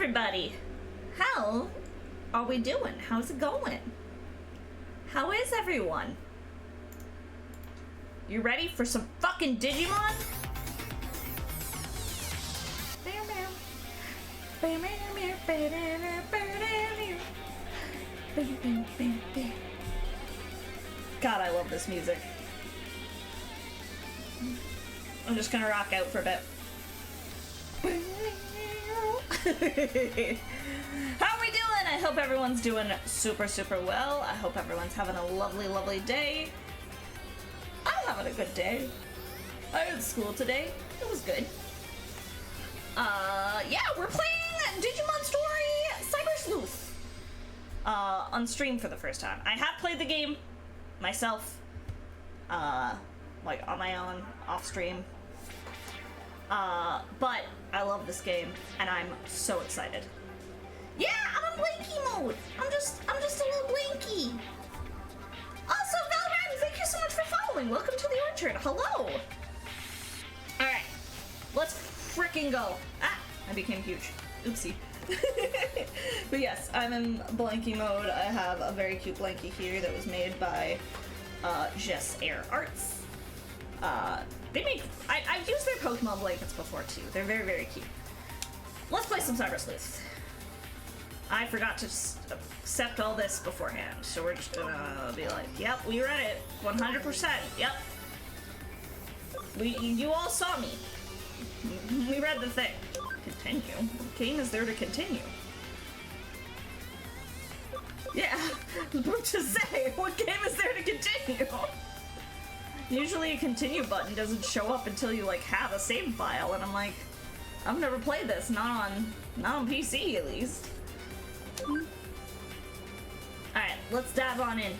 everybody! How are we doing? How's it going? How is everyone? You ready for some fucking Digimon? God, I love this music. I'm just gonna rock out for a bit. How are we doing? I hope everyone's doing super, super well. I hope everyone's having a lovely, lovely day. I'm having a good day. I had school today. It was good. Yeah, we're playing Digimon Story Cyber Sleuth on stream for the first time. I have played the game myself, like on my own, off stream. But I love this game, and I'm so excited. Yeah, I'm in Blanky mode. I'm just a little Blanky. Also, Valorant, thank you so much for following. Welcome to the orchard. Hello. All right, let's freaking go. Ah, I became huge. Oopsie. But yes, I'm in Blanky mode. I have a very cute Blanky here that was made by Jess Air Arts. They make, I've used their Pokemon blankets before too. They're very, very cute. Let's play some Cyber Sleuth. I forgot to accept all this beforehand, so we're just gonna be like, yep, we read it, 100%, yep. You all saw me. We read the thing. Continue? What game is there to continue? Yeah, what to say? What game is there to continue? Usually a continue button doesn't show up until you like have a save file, and I'm like, I've never played this, not on PC at least. Alright, let's dive on in.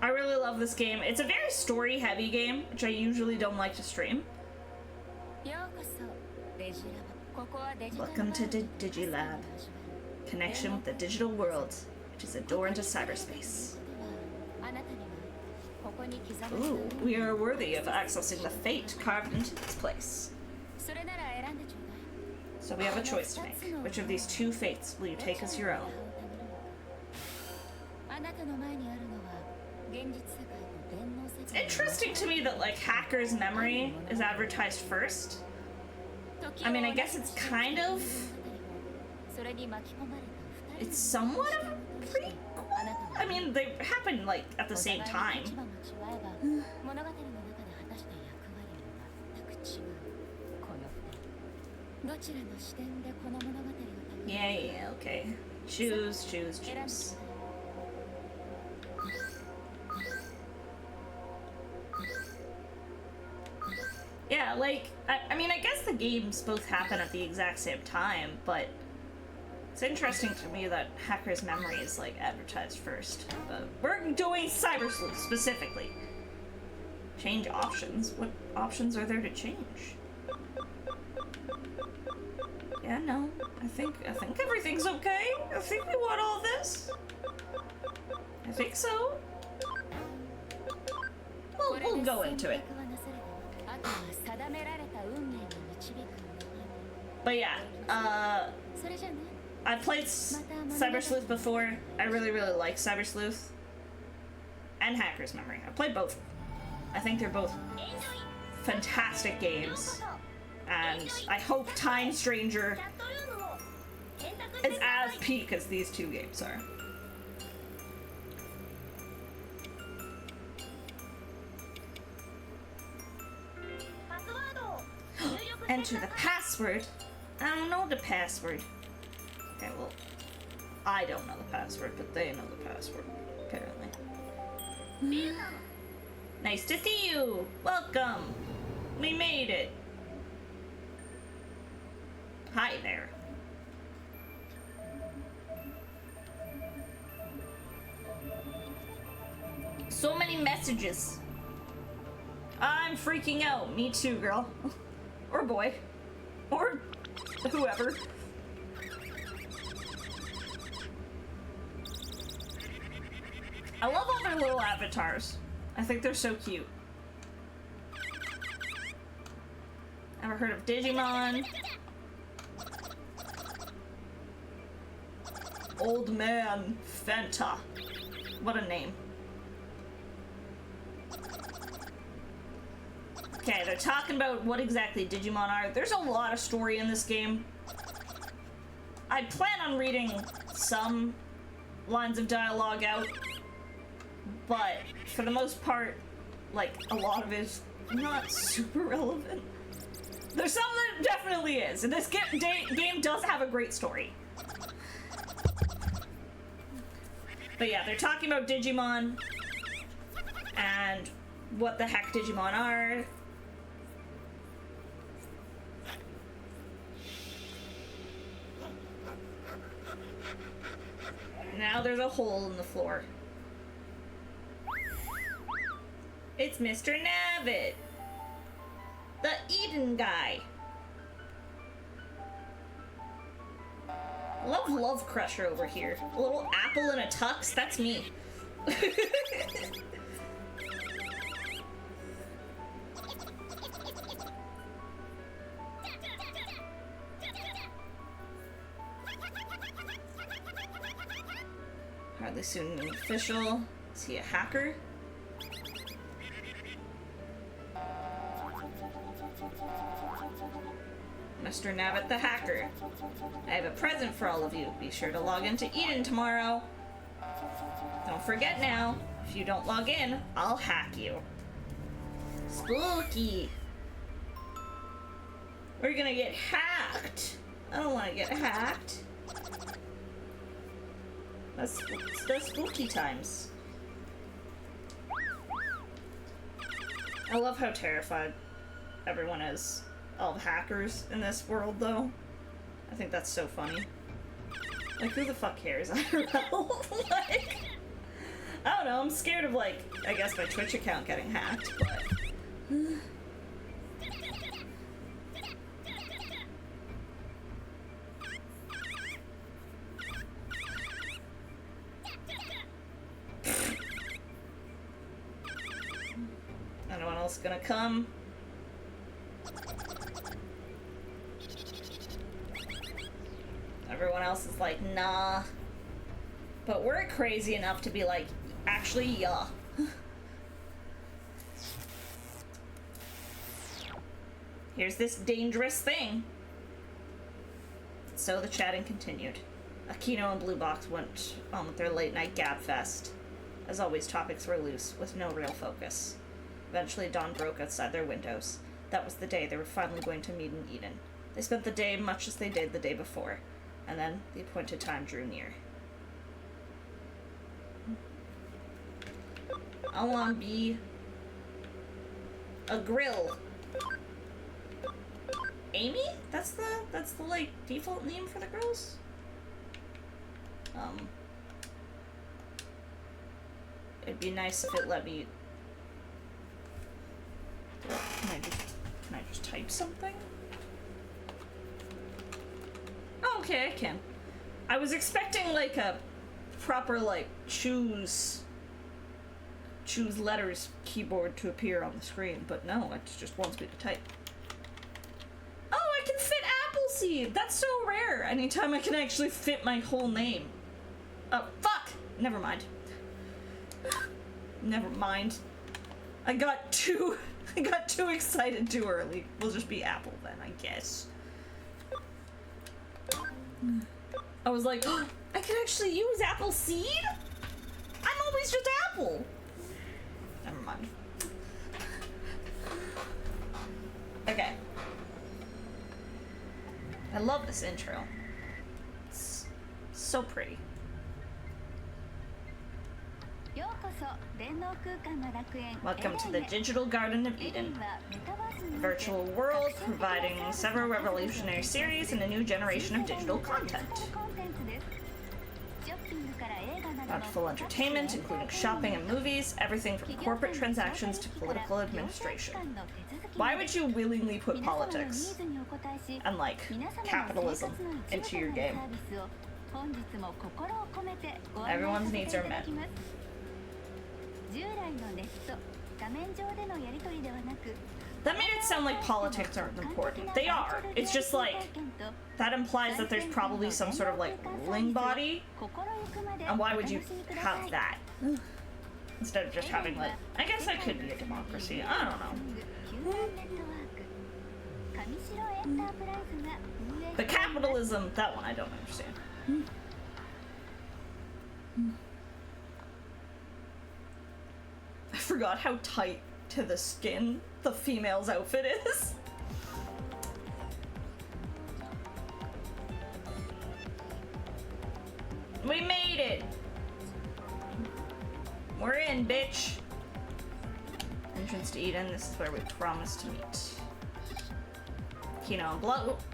I really love this game. It's a very story heavy game, which I usually don't like to stream. Welcome to Digilab. Connection with the digital world, which is a door into cyberspace. Ooh, we are worthy of accessing the fate carved into this place. So we have a choice to make. Which of these two fates will you take as your own? It's interesting to me that, like, Hacker's Memory is advertised first. I mean, I guess it's kind of... It's somewhat of a prequel? I mean, they happen, like, at the same time. Yeah, okay. Choose. Yeah, like, I mean, I guess the games both happen at the exact same time, but it's interesting to me that Hacker's Memory is, like, advertised first. But we're doing Cyber Sleuth specifically. Change options? What options are there to change? Yeah, no. I think everything's okay. I think we want all this. I think so. We'll go into it. But yeah, I've played Cyber Sleuth before. I really, really like Cyber Sleuth. And Hacker's Memory. I've played both. I think they're both fantastic games. And I hope Time Stranger is as peak as these two games are. Enter the password. I don't know the password. Okay, well, I don't know the password, but they know the password, apparently. Nice to see you! Welcome! We made it! Hi there. So many messages. I'm freaking out. Me too, girl. Or boy. Or whoever. I love all their little avatars. I think they're so cute. Ever heard of Digimon? Old man Fenta. What a name. Okay, they're talking about what exactly Digimon are. There's a lot of story in this game. I plan on reading some lines of dialogue out, but for the most part, like, a lot of it is not super relevant. There's some that definitely is, and this game does have a great story. But yeah, they're talking about Digimon and what the heck Digimon are. Now there's a hole in the floor. It's Mr. Navid, the Eden guy. Love Crusher over here. A little apple in a tux, that's me. Hardly soon an official. Is he a hacker? Mr. Nabbit the hacker. I have a present for all of you. Be sure to log into Eden tomorrow. Don't forget now, if you don't log in, I'll hack you. Spooky. We're gonna get hacked. I don't want to get hacked. That's the spooky times. I love how terrified everyone is of hackers in this world, though. I think that's so funny. Like, who the fuck cares? I don't know. Like, I don't know. I'm scared of, like, I guess my Twitch account getting hacked, but... Anyone else gonna come? Everyone else is like, nah. But we're crazy enough to be like, actually, yeah. Here's this dangerous thing. So the chatting continued. Akino and Blue Box went on with their late night gab fest. As always, topics were loose, with no real focus. Eventually, dawn broke outside their windows. That was the day they were finally going to meet in Eden. They spent the day much as they did the day before, and then the appointed time drew near. I wanna be a grill. Amy? That's the like default name for the girls? It'd be nice if it let me. Can I just type something? Oh, okay, I can. I was expecting like a proper like choose letters keyboard to appear on the screen, but no, it just wants me to type. Oh, I can fit Appleseed! That's so rare! Anytime I can actually fit my whole name. Oh, fuck! Never mind. Never mind. I got too excited too early. We'll just be Apple then, I guess. I was like, oh, I can actually use Appleseed? I'm always just Apple! Never mind. Okay. I love this intro. It's so pretty. Welcome to the Digital Garden of Eden, a virtual world providing several revolutionary series and a new generation of digital content. Bountiful entertainment, including shopping and movies, everything from corporate transactions to political administration. Why would you willingly put politics and, like, capitalism into your game? Everyone's needs are met. That made it sound like politics aren't important. They are. It's just like, that implies that there's probably some sort of like ruling body. And why would you have that? Instead of just having like, I guess that could be a democracy. I don't know. But capitalism, that one I don't understand. I forgot how tight to the skin the female's outfit is. We made it! We're in, bitch! Entrance to Eden, this is where we promised to meet. Kino and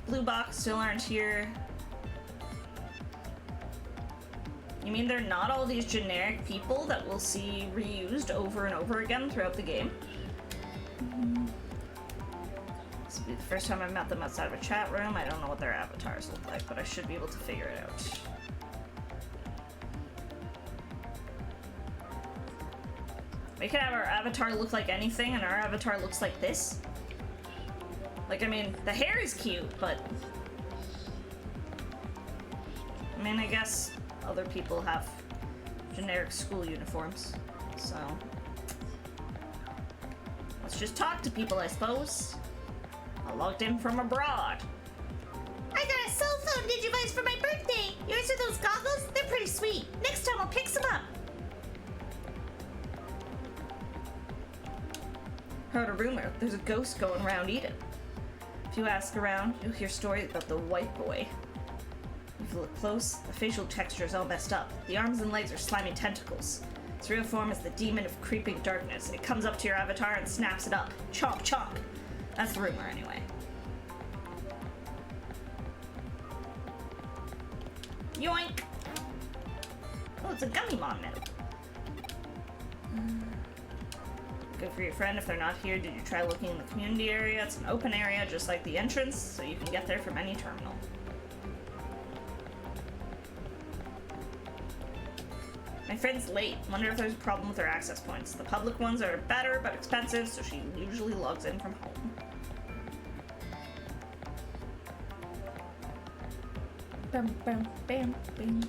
Blue Box still aren't here. You mean they're not all these generic people that we'll see reused over and over again throughout the game? This will be the first time I've met them outside of a chat room. I don't know what their avatars look like, but I should be able to figure it out. We could have our avatar look like anything, and our avatar looks like this. Like, I mean, the hair is cute, but... I mean, I guess other people have generic school uniforms, so... Let's just talk to people, I suppose. I logged in from abroad. I got a cell phone Digivice for my birthday! Yours are those goggles? They're pretty sweet. Next time I'll pick some up. Heard a rumor. There's a ghost going around Eden. If you ask around, you'll hear stories about the white boy. If you look close, the facial texture is all messed up. The arms and legs are slimy tentacles. Its real form is the demon of creeping darkness. It comes up to your avatar and snaps it up. Chomp, chomp. That's the rumor, anyway. Yoink! Oh, it's a Gummymon medal. Good for your friend. If they're not here, did you try looking in the community area? It's an open area, just like the entrance, so you can get there from any terminal. My friend's late. Wonder if there's a problem with her access points. The public ones are better, but expensive, so she usually logs in from home. Bam, bam, bam, bam.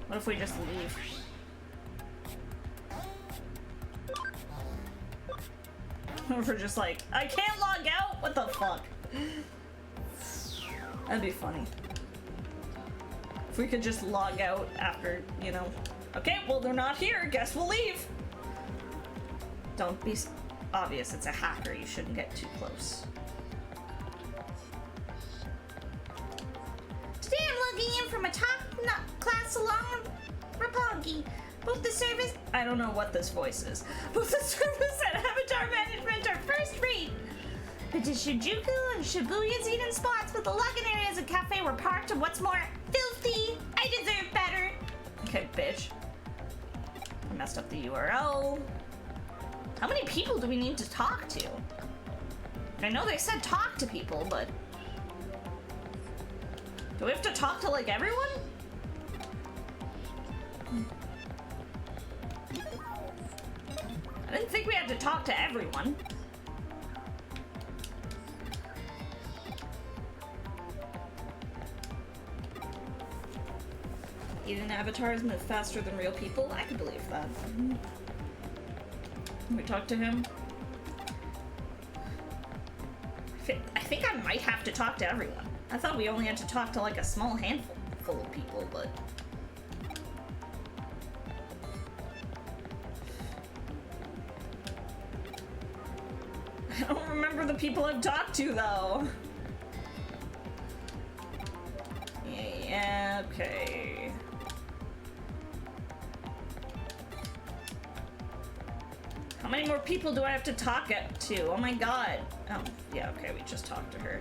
What if we just leave? What if we're just like, I can't log out? What the fuck? That'd be funny. If we could just log out after, you know, okay, well, they're not here. Guess we'll leave. Don't be obvious. It's a hacker. You shouldn't get too close. Today I'm logging in from a top class along Roppongi. Both the service... I don't know what this voice is. Both the service and avatar management are first rate. But the Shinjuku and Shibuya's Eden spots with the login areas and cafe were parked, and what's more, filthy. I deserve better. Okay, bitch. I messed up the URL. How many people do we need to talk to? I know they said talk to people, but... do we have to talk to, like, everyone? I didn't think we had to talk to everyone. Eden avatars move faster than real people? I can believe that. Can we talk to him? I think I might have to talk to everyone. I thought we only had to talk to like a small handful full of people, but... I don't remember the people I've talked to, though. Yeah, okay. How many more people do I have to talk to? Oh my god. Oh, yeah, okay, we just talked to her.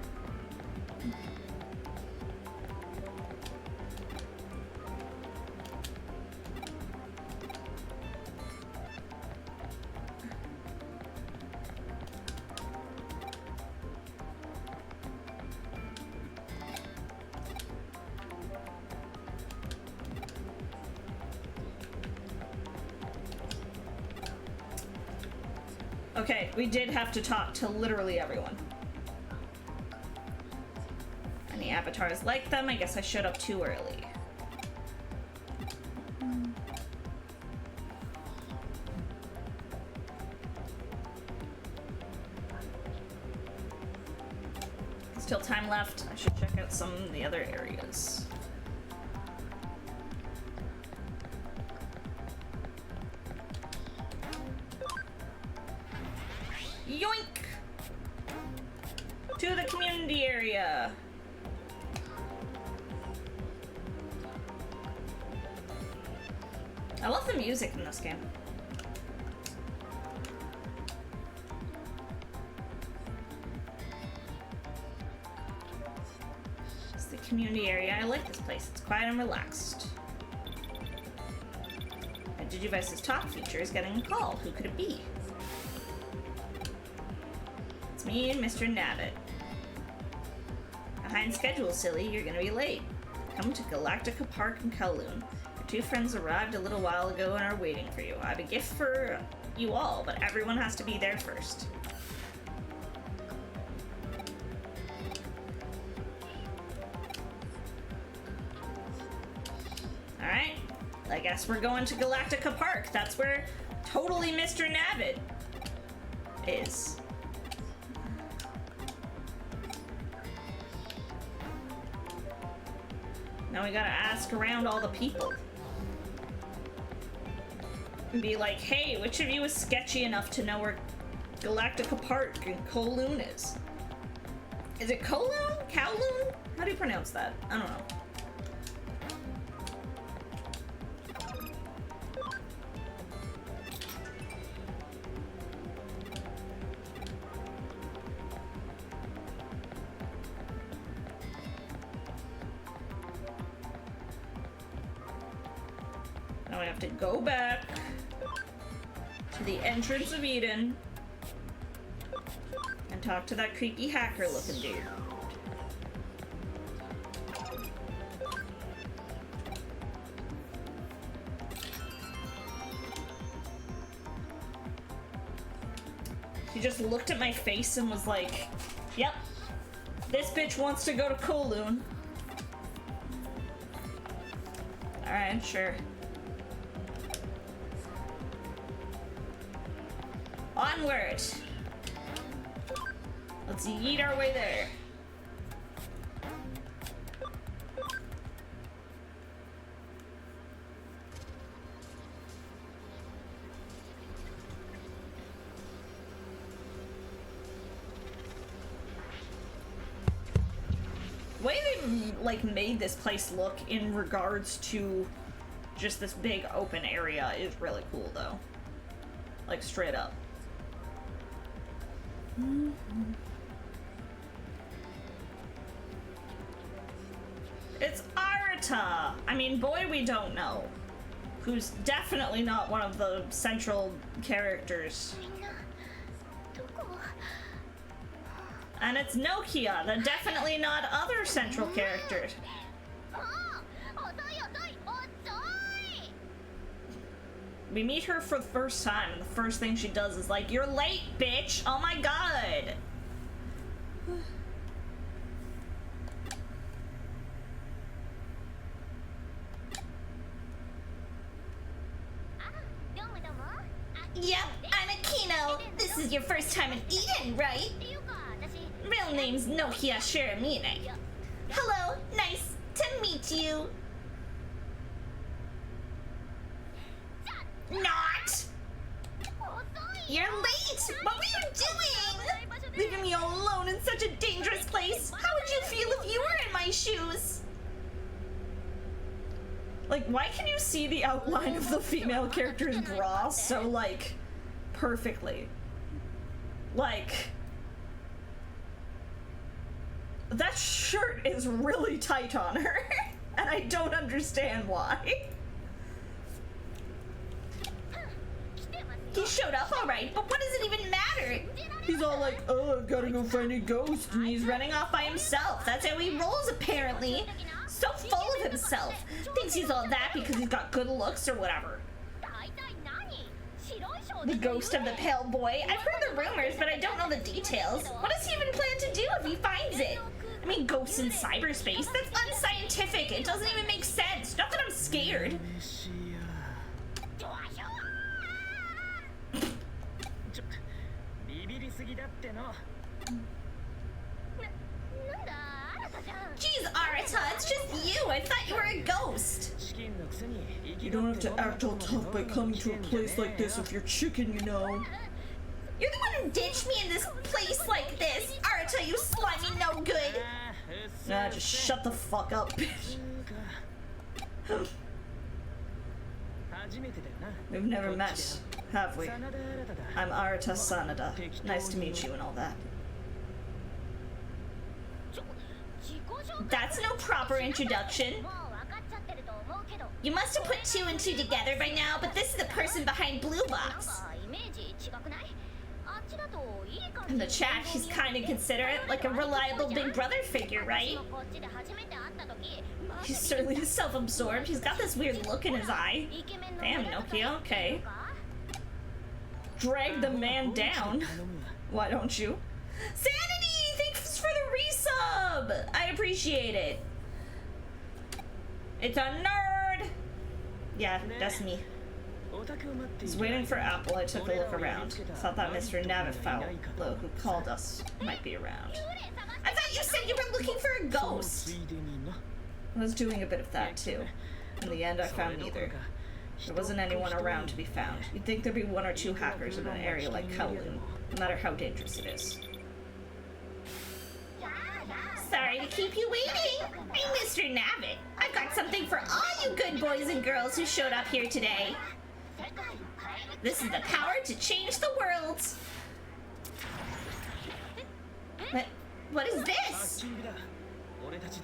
Okay, we did have to talk to literally everyone. Any avatars like them? I guess I showed up too early. Still time left. I should check out some of the other areas. Yoink! To the community area. I love the music in this game. It's the community area. I like this place. It's quiet and relaxed. And Digivice's top feature is getting a call. Who could it be? It's me and Mr. Nabbit. Behind schedule, silly. You're gonna be late. Come to Galactica Park in Kowloon. Your two friends arrived a little while ago and are waiting for you. I have a gift for you all, but everyone has to be there first. Alright. I guess we're going to Galactica Park. That's where totally Mr. Nabbit is. Now we gotta ask around all the people. And be like, hey, which of you is sketchy enough to know where Galactica Park in Kowloon is? Is it Kowloon? Kowloon? How do you pronounce that? I don't know. Now we have to go back to the entrance of Eden and talk to that creepy hacker looking dude. He just looked at my face and was like, yep, this bitch wants to go to Kowloon. Alright, sure. Onward! Let's yeet our way there. The way they like made this place look in regards to just this big open area is really cool though. Like straight up. It's Arata! I mean, boy, we don't know. Who's definitely not one of the central characters. And it's Nokia, the definitely not other central characters. We meet her for the first time, and the first thing she does is like, "You're late, bitch! Oh my god!" Yep, I'm yknow. This is your first time in Eden, right? Real name's Nokia Shiramine. Hello, nice to meet you. Not! You're late! What were you doing? Leaving me all alone in such a dangerous place? How would you feel if you were in my shoes? Like, why can you see the outline of the female character's bra so, like, perfectly? Like, that shirt is really tight on her, and I don't understand why. He showed up alright, but what does it even matter? He's all like, oh, I've gotta go find a ghost, and he's running off by himself. That's how he rolls, apparently. So full of himself. Thinks he's all that because he's got good looks or whatever. The ghost of the pale boy. I've heard the rumors, but I don't know the details. What does he even plan to do if he finds it? I mean, ghosts in cyberspace? That's unscientific. It doesn't even make sense. Not that I'm scared. Jeez, Arata, it's just you. I thought you were a ghost. You don't have to act all tough by coming to a place like this if you're chicken, you know. You're the one who ditched me in this place like this. Arata, you slimy no good. Nah, just shut the fuck up, bitch. We've never met, have we? I'm Arata Sanada. Nice to meet you and all that. That's no proper introduction. You must have put two and two together by now, but this is the person behind Blue Box. In the chat, he's kind of considerate, like a reliable big brother figure, right? He's certainly self-absorbed. He's got this weird look in his eye. Damn, Nokia, okay. Drag the man down. Why don't you? Sanity! Thanks for the resub! I appreciate it. It's a nerd! Yeah, that's me. I was waiting for Apple. I took a look around. Thought that Mr. Navitfellow who called us might be around. I thought you said you were looking for a ghost. I was doing a bit of that too. In the end, I found neither. There wasn't anyone around to be found. You'd think there'd be one or two hackers in an area like Kowloon, no matter how dangerous it is. Sorry to keep you waiting. I'm Mr. Navit. I've got something for all you good boys and girls who showed up here today. This is the power to change the world. What is this?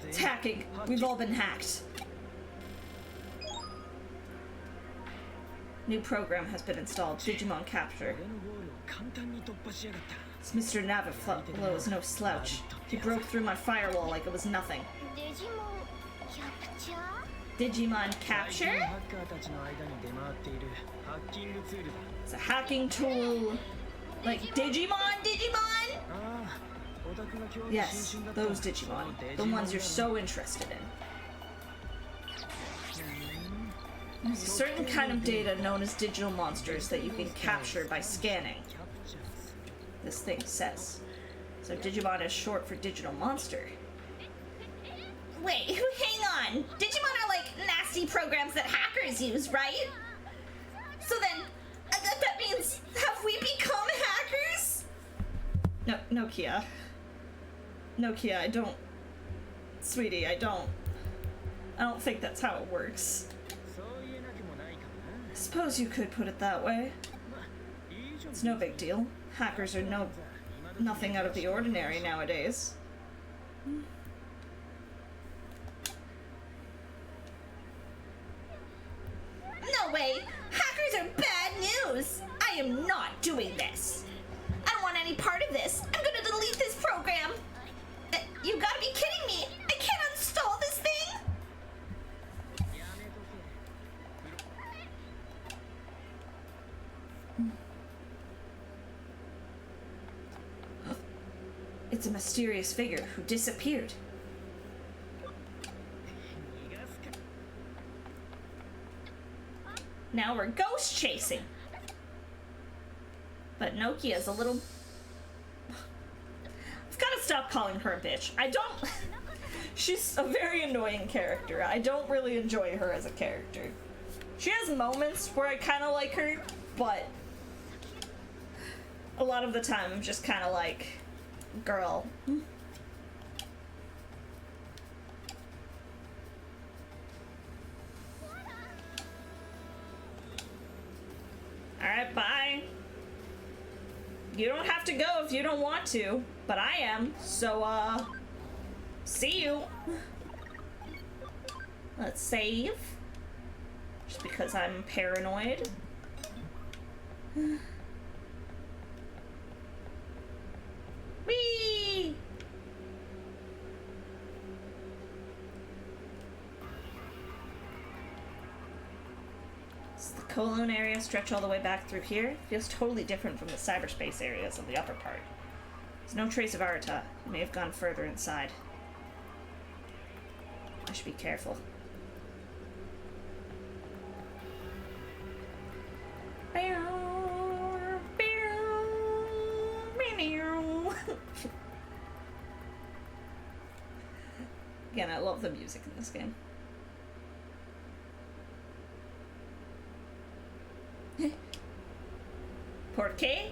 It's hacking. We've all been hacked. New program has been installed. Digimon Capture. This Mr. Navitfellow is no slouch. He broke through my firewall like it was nothing. Digimon Capture? It's a hacking tool. Like Digimon? Yes, those Digimon. The ones you're so interested in. There's a certain kind of data known as digital monsters that you can capture by scanning. This thing says. So Digimon is short for digital monster. Wait, hang on. Digimon are like nasty programs that hackers use, right? So then, that means, have we become hackers? No, Nokia. Nokia, I don't... Sweetie, I don't think that's how it works. I suppose you could put it that way. It's no big deal. Hackers are nothing out of the ordinary nowadays. No way! Hackers are bad news! I am not doing this! I don't want any part of this! I'm gonna delete this program! You gotta be kidding me! I can't uninstall this thing! It's a mysterious figure who disappeared. Now we're ghost chasing. But Nokia's a little... I've gotta stop calling her a bitch. I don't... She's a very annoying character. I don't really enjoy her as a character. She has moments where I kind of like her, but a lot of the time I'm just kind of like, girl. Alright, bye. You don't have to go if you don't want to, but I am, so, see you. Let's save. Just because I'm paranoid. Whee! It's the Kowloon area stretch all the way back through here? It feels totally different from the cyberspace areas of the upper part. There's no trace of Arata. It may have gone further inside. I should be careful. Again, I love the music in this game. ¿Por qué?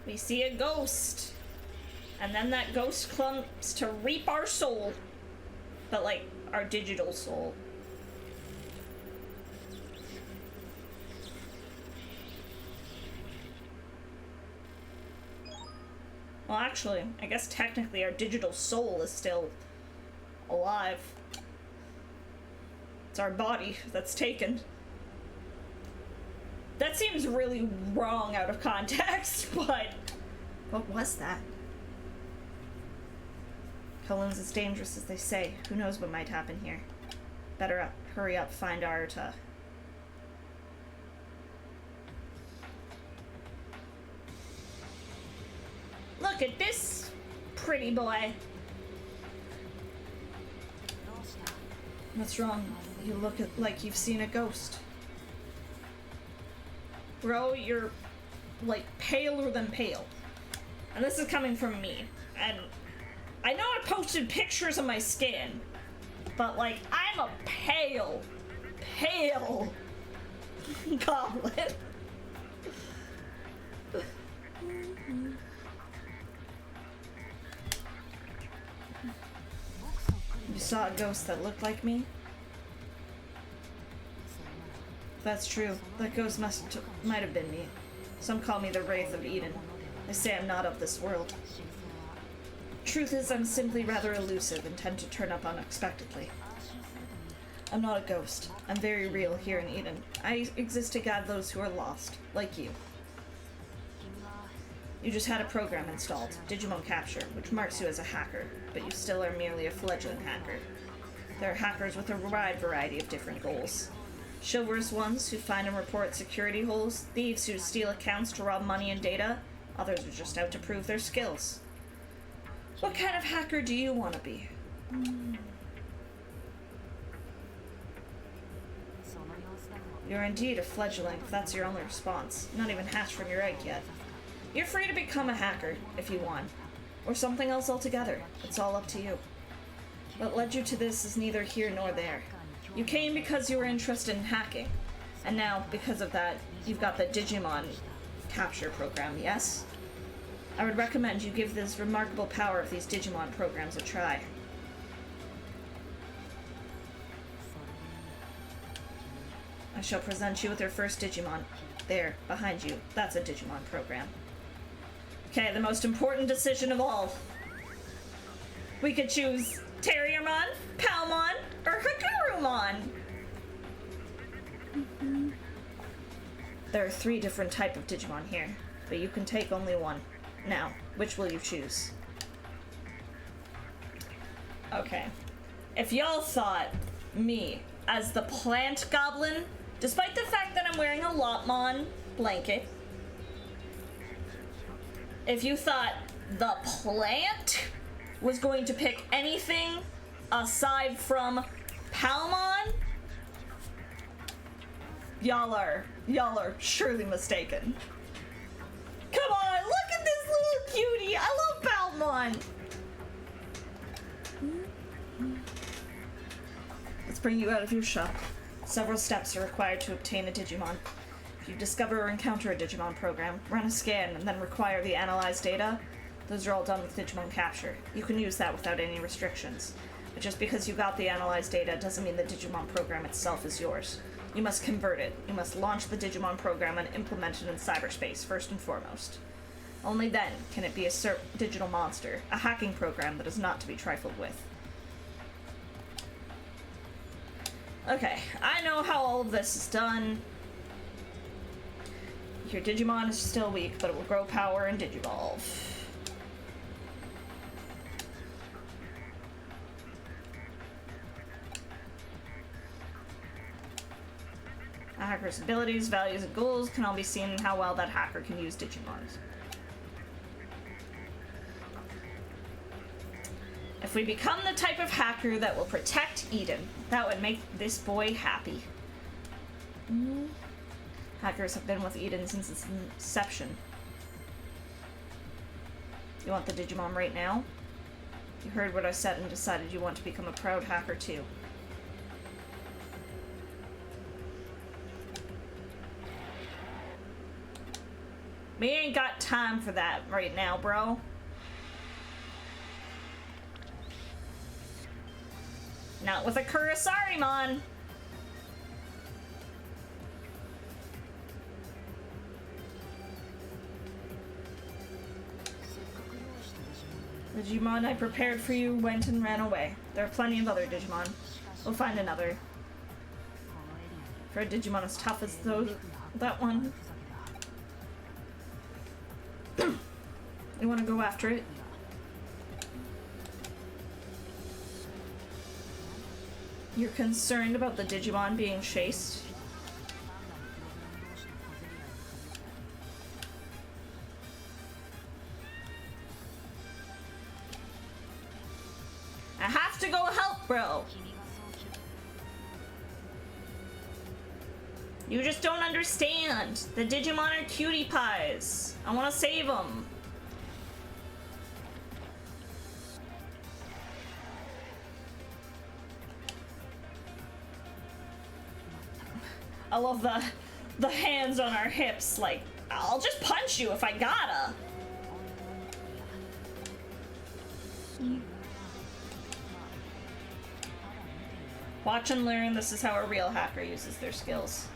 We see a ghost. And then that ghost comes to reap our soul. But like, our digital soul. Well, actually, I guess technically our digital soul is still alive. It's our body that's taken. That seems really wrong out of context, but... What was that? Kowloon's as dangerous as they say. Who knows what might happen here? Better hurry up, find Arata. Look at this pretty boy. What's wrong? You look like you've seen a ghost. Bro, you're like paler than pale. And this is coming from me. And I know I posted pictures of my skin, but like I'm a pale goblin. You saw a ghost that looked like me? That's true. That ghost might have been me. Some call me the Wraith of Eden. They say I'm not of this world. Truth is, I'm simply rather elusive and tend to turn up unexpectedly. I'm not a ghost. I'm very real here in Eden. I exist to guide those who are lost, like you. You just had a program installed, Digimon Capture, which marks you as a hacker, but you still are merely a fledgling hacker. There are hackers with a wide variety of different goals. Chivalrous ones who find and report security holes, thieves who steal accounts to rob money and data, others are just out to prove their skills. What kind of hacker do you want to be? You're indeed a fledgling, if that's your only response. Not even hatched from your egg yet. You're free to become a hacker, if you want. Or something else altogether. It's all up to you. What led you to this is neither here nor there. You came because you were interested in hacking. And now, because of that, you've got the Digimon Capture program, yes? I would recommend you give this remarkable power of these Digimon programs a try. I shall present you with your first Digimon. There, behind you. That's a Digimon program. Okay, the most important decision of all. We could choose Terriermon, Palmon, or Hagurumon. There are 3 different types of Digimon here, but you can take only one. Now, which will you choose? Okay. If y'all thought me as the plant goblin, despite the fact that I'm wearing a Lotmon blanket, if you thought the plant was going to pick anything aside from Palmon, y'all are surely mistaken. Come on, look at this little cutie! I love Palmon! Let's bring you out of your shop. Several steps are required to obtain a Digimon. If you discover or encounter a Digimon program, run a scan, and then require the analyzed data, those are all done with Digimon Capture. You can use that without any restrictions. But just because you got the analyzed data doesn't mean the Digimon program itself is yours. You must convert it. You must launch the Digimon program and implement it in cyberspace, first and foremost. Only then can it be a digital monster, a hacking program that is not to be trifled with. Okay, I know how all of this is done. Your Digimon is still weak, but it will grow power and Digivolve. A hacker's abilities, values, and goals can all be seen in how well that hacker can use Digimon. If we become the type of hacker that will protect Eden, that would make this boy happy. Hackers have been with Eden since its inception. You want the Digimon right now? You heard what I said and decided you want to become a proud hacker too. We ain't got time for that right now, bro. Not with a Kurisarimon. The Digimon I prepared for you went and ran away. There are plenty of other Digimon. We'll find another. For a Digimon as tough as that one. You want to go after it? You're concerned about the Digimon being chased? I have to go help, bro. You just don't understand. The Digimon are cutie pies. I want to save them. I love the hands on our hips, like, I'll just punch you if I gotta. Watch and learn. This is how a real hacker uses their skills.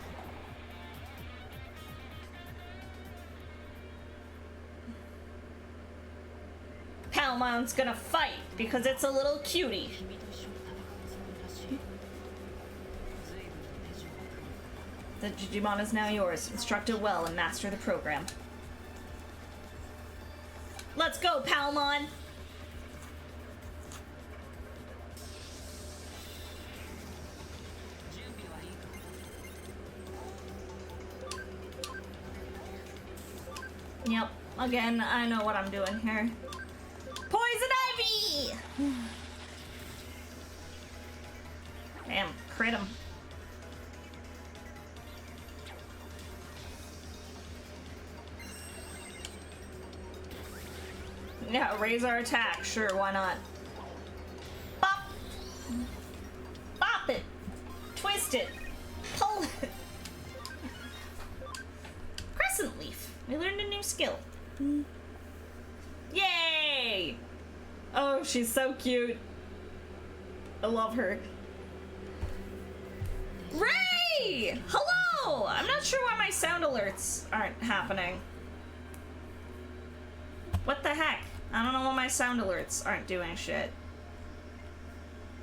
Palmon's gonna fight because it's a little cutie. The Digimon is now yours. Instruct it well and master the program. Let's go, Palmon! Yep, again, I know what I'm doing here. Poison Ivy! Damn, crit him. Yeah, raise our attack. Sure, why not? Bop! Bop it! Twist it! Pull it! Crescent Leaf. We learned a new skill. Yay! Oh, she's so cute. I love her. Ray! Hello! I'm not sure why my sound alerts aren't happening. What the heck? I don't know why my sound alerts aren't doing shit.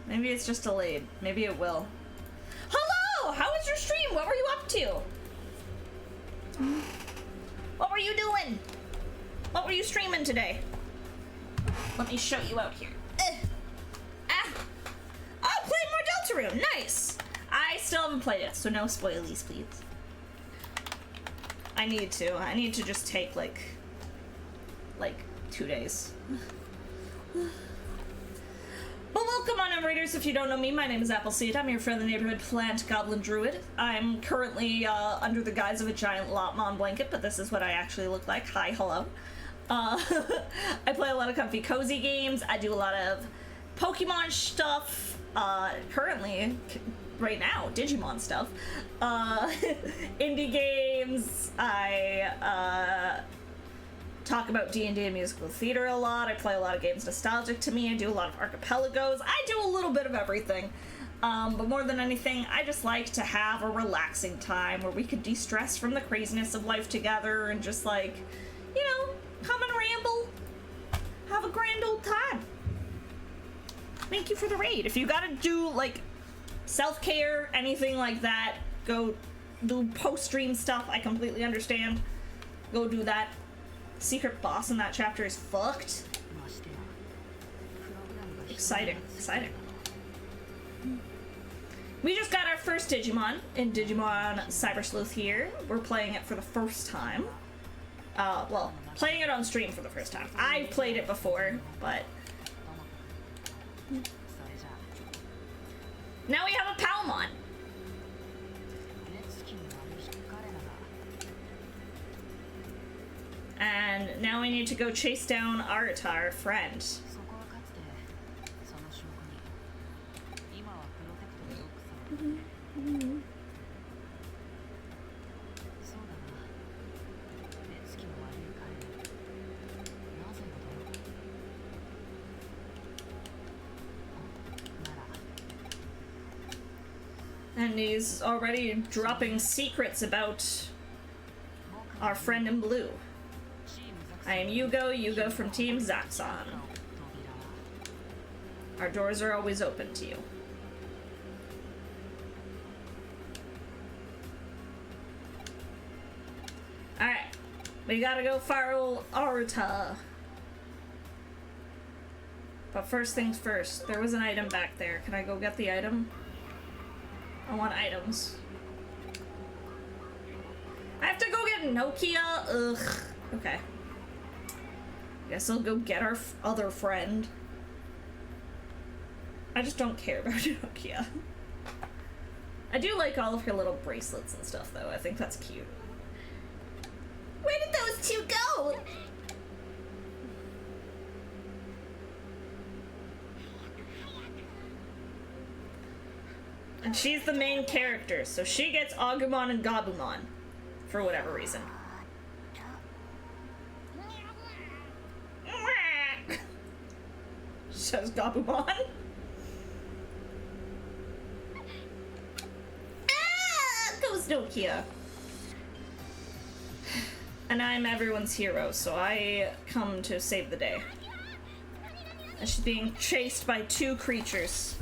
Maybe it's just delayed. Maybe it will. Hello! How was your stream? What were you up to? What were you doing? What were you streaming today? Let me show you out here. Ah! Oh, played more Deltarune. Nice! I still haven't played it, so no spoilies, please. I need to. I need to just take, like 2 days. Well, welcome on Raiders. If you don't know me, my name is Appleseed. I'm your friend, the neighborhood plant goblin druid. I'm currently under the guise of a giant Lopmon blanket, but this is what I actually look like. Hi, hello. I play a lot of comfy, cozy games. I do a lot of Pokemon stuff. Currently, right now, Digimon stuff. Indie games. I talk about D&D and musical theater a lot. I play a lot of games nostalgic to me. I do a lot of archipelagos. I do a little bit of everything. But more than anything, I just like to have a relaxing time where we could de-stress from the craziness of life together and just, like, you know, come and ramble. Have a grand old time. Thank you for the raid. If you gotta do, like, self-care, anything like that, go do post-stream stuff. I completely understand. Go do that. Secret boss in that chapter is fucked. Exciting, exciting. We just got our first Digimon in Digimon Cyber Sleuth here. We're playing it for the first time. Well, playing it on stream for the first time. I've played it before, but... Now we have a Palmon! And now we need to go chase down Arata, our friend. And he's already dropping secrets about our friend in blue. I am Yugo from Team Zaxxon. Our doors are always open to you. Alright, we gotta go follow Arata. But first things first, there was an item back there. Can I go get the item? I want items. I have to go get Nokia? Ugh. Okay. Guess I'll go get our other friend. I just don't care about Nokia. I do like all of her little bracelets and stuff, though. I think that's cute. Where did those two go? And she's the main character, so she gets Agumon and Gabumon. For whatever reason. Says Gabumon. Goes Nokia. And I'm everyone's hero, so I come to save the day. And she's being chased by two creatures.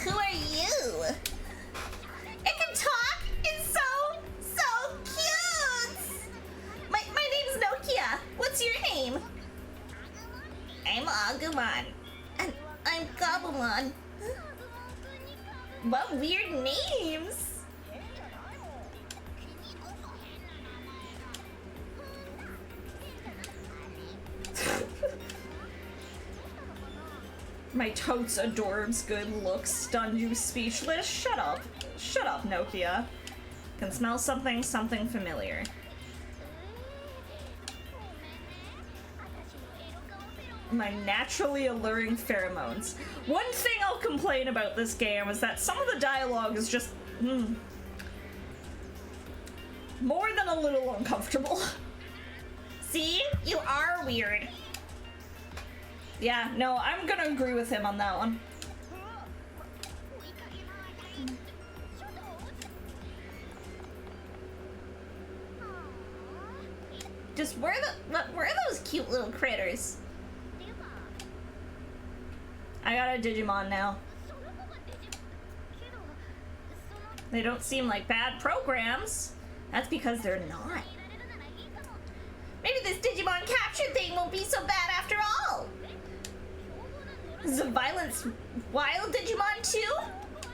Who are you? It can talk? It's so cute! My name's Nokia. What's your name? I'm Agumon. And I'm Gabumon. What weird names! My totes adorbs good looks stunned you speechless. Shut up. Shut up, Nokia. Can smell something familiar. My naturally alluring pheromones. One thing I'll complain about this game is that some of the dialogue is just more than a little uncomfortable. See? You are weird. Yeah, no, I'm gonna agree with him on that one. Just where are those cute little critters? I got a Digimon now. They don't seem like bad programs. That's because they're not. Maybe this Digimon capture thing won't be so bad after all. Is the violence wild Digimon too?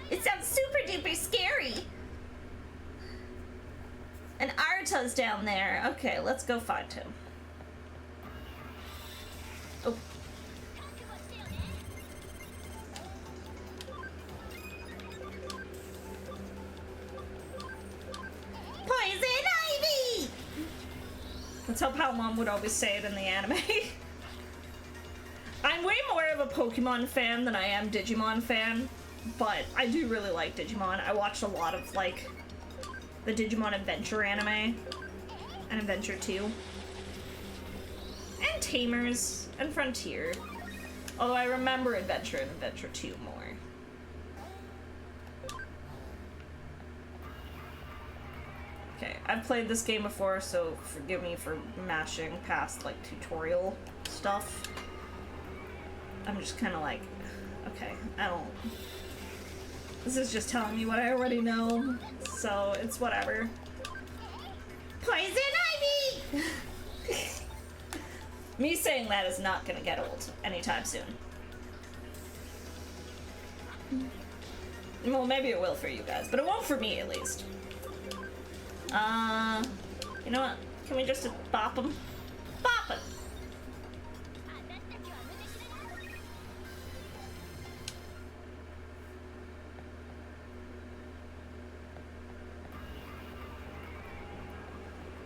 It sounds super duper scary. And Arata's down there. Okay, let's go find him. Oh. Poison Ivy! That's how Palmon would always say it in the anime. I'm way more of a Pokemon fan than I am Digimon fan, but I do really like Digimon. I watched a lot of, like, the Digimon Adventure anime, and Adventure 2, and Tamers, and Frontier. Although I remember Adventure and Adventure 2 more. Okay, I've played this game before, so forgive me for mashing past, like, tutorial stuff. I'm just kind of like, okay, I don't... This is just telling me what I already know, so it's whatever. Poison ivy! Me saying that is not gonna get old anytime soon. Well, maybe it will for you guys, but it won't for me, at least. You know what? Can we just bop them? Bop it!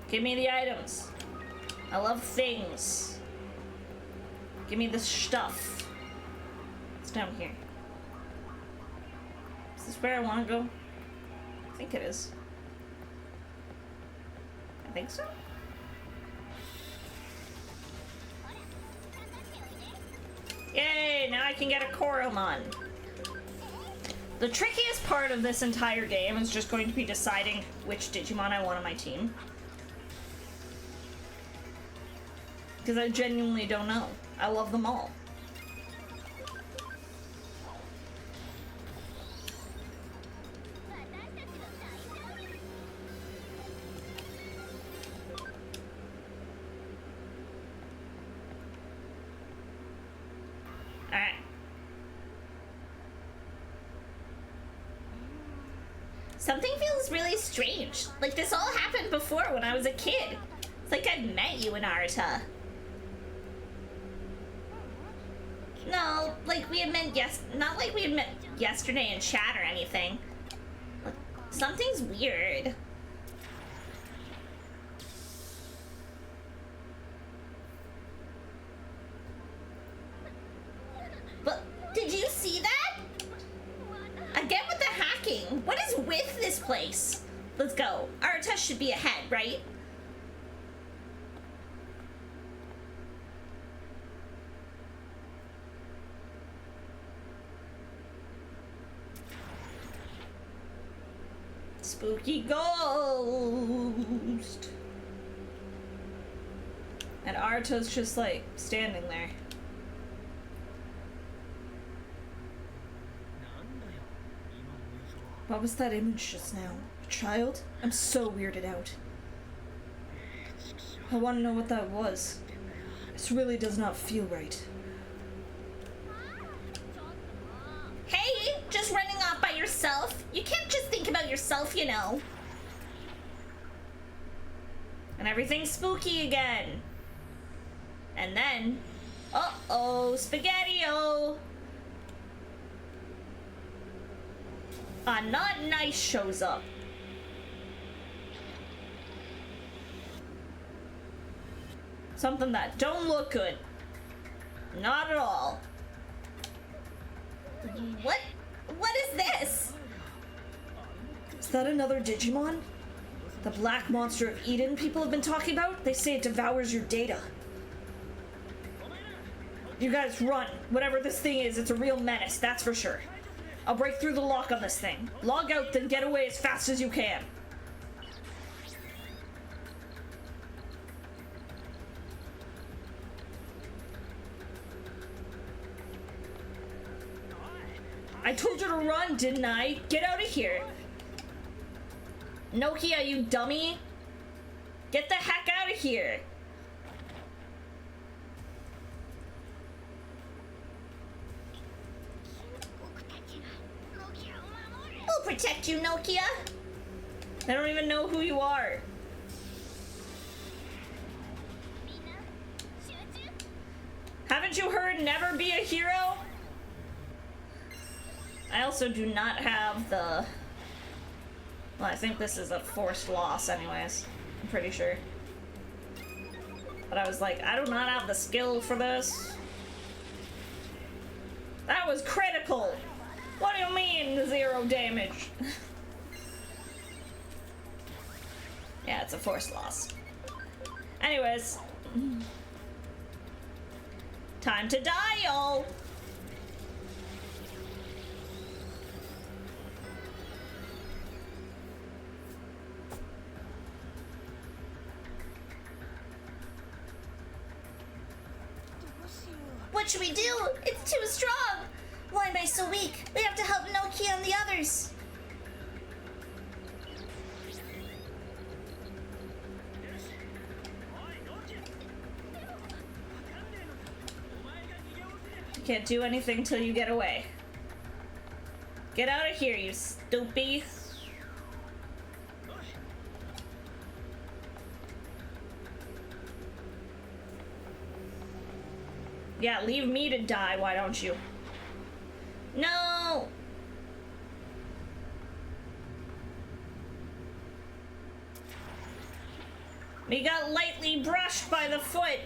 Give me the items. I love things. Give me the stuff. It's down here. Is this where I want to go? I think it is. I think so. Yay! Now I can get a Koromon. The trickiest part of this entire game is just going to be deciding which Digimon I want on my team. Because I genuinely don't know. I love them all. Alright. Something feels really strange. Like this all happened before when I was a kid. It's like I'd met you in Arata. No, like we had met not like we had met yesterday in chat or anything. Something's weird. But did you see that? Again with the hacking. What is with this place? Let's go. Arata should be ahead, right? Spooky ghost. And Arto's just like standing there. What was that image just now? A child? I'm so weirded out. I want to know what that was. This really does not feel right. Hey, just running off by yourself. You can't just think about yourself, you know. And everything's spooky again. And then, uh-oh, Spaghetti-O! A Not Nice shows up. Something that don't look good. Not at all. What is this? Is that another Digimon? The black monster of Eden people have been talking about? They say it devours your data. You guys run. Whatever this thing is, it's a real menace, that's for sure. I'll break through the lock on this thing. Log out, then get away as fast as you can. I told you to run, didn't I? Get out of here. Nokia, you dummy. Get the heck out of here. We'll protect you, Nokia. I don't even know who you are. Haven't you heard never be a hero? I also do not have the... Well, I think this is a forced loss anyways. I'm pretty sure. But I was like, I do not have the skill for this. That was critical! What do you mean, 0 damage? Yeah, it's a forced loss. Anyways. Time to die, y'all! What should we do? It's too strong. Why am I so weak? We have to help Nokia and the others. Can't do anything till you get away. Get out of here, you stupid. Yeah, leave me to die, why don't you? No! We got lightly brushed by the foot.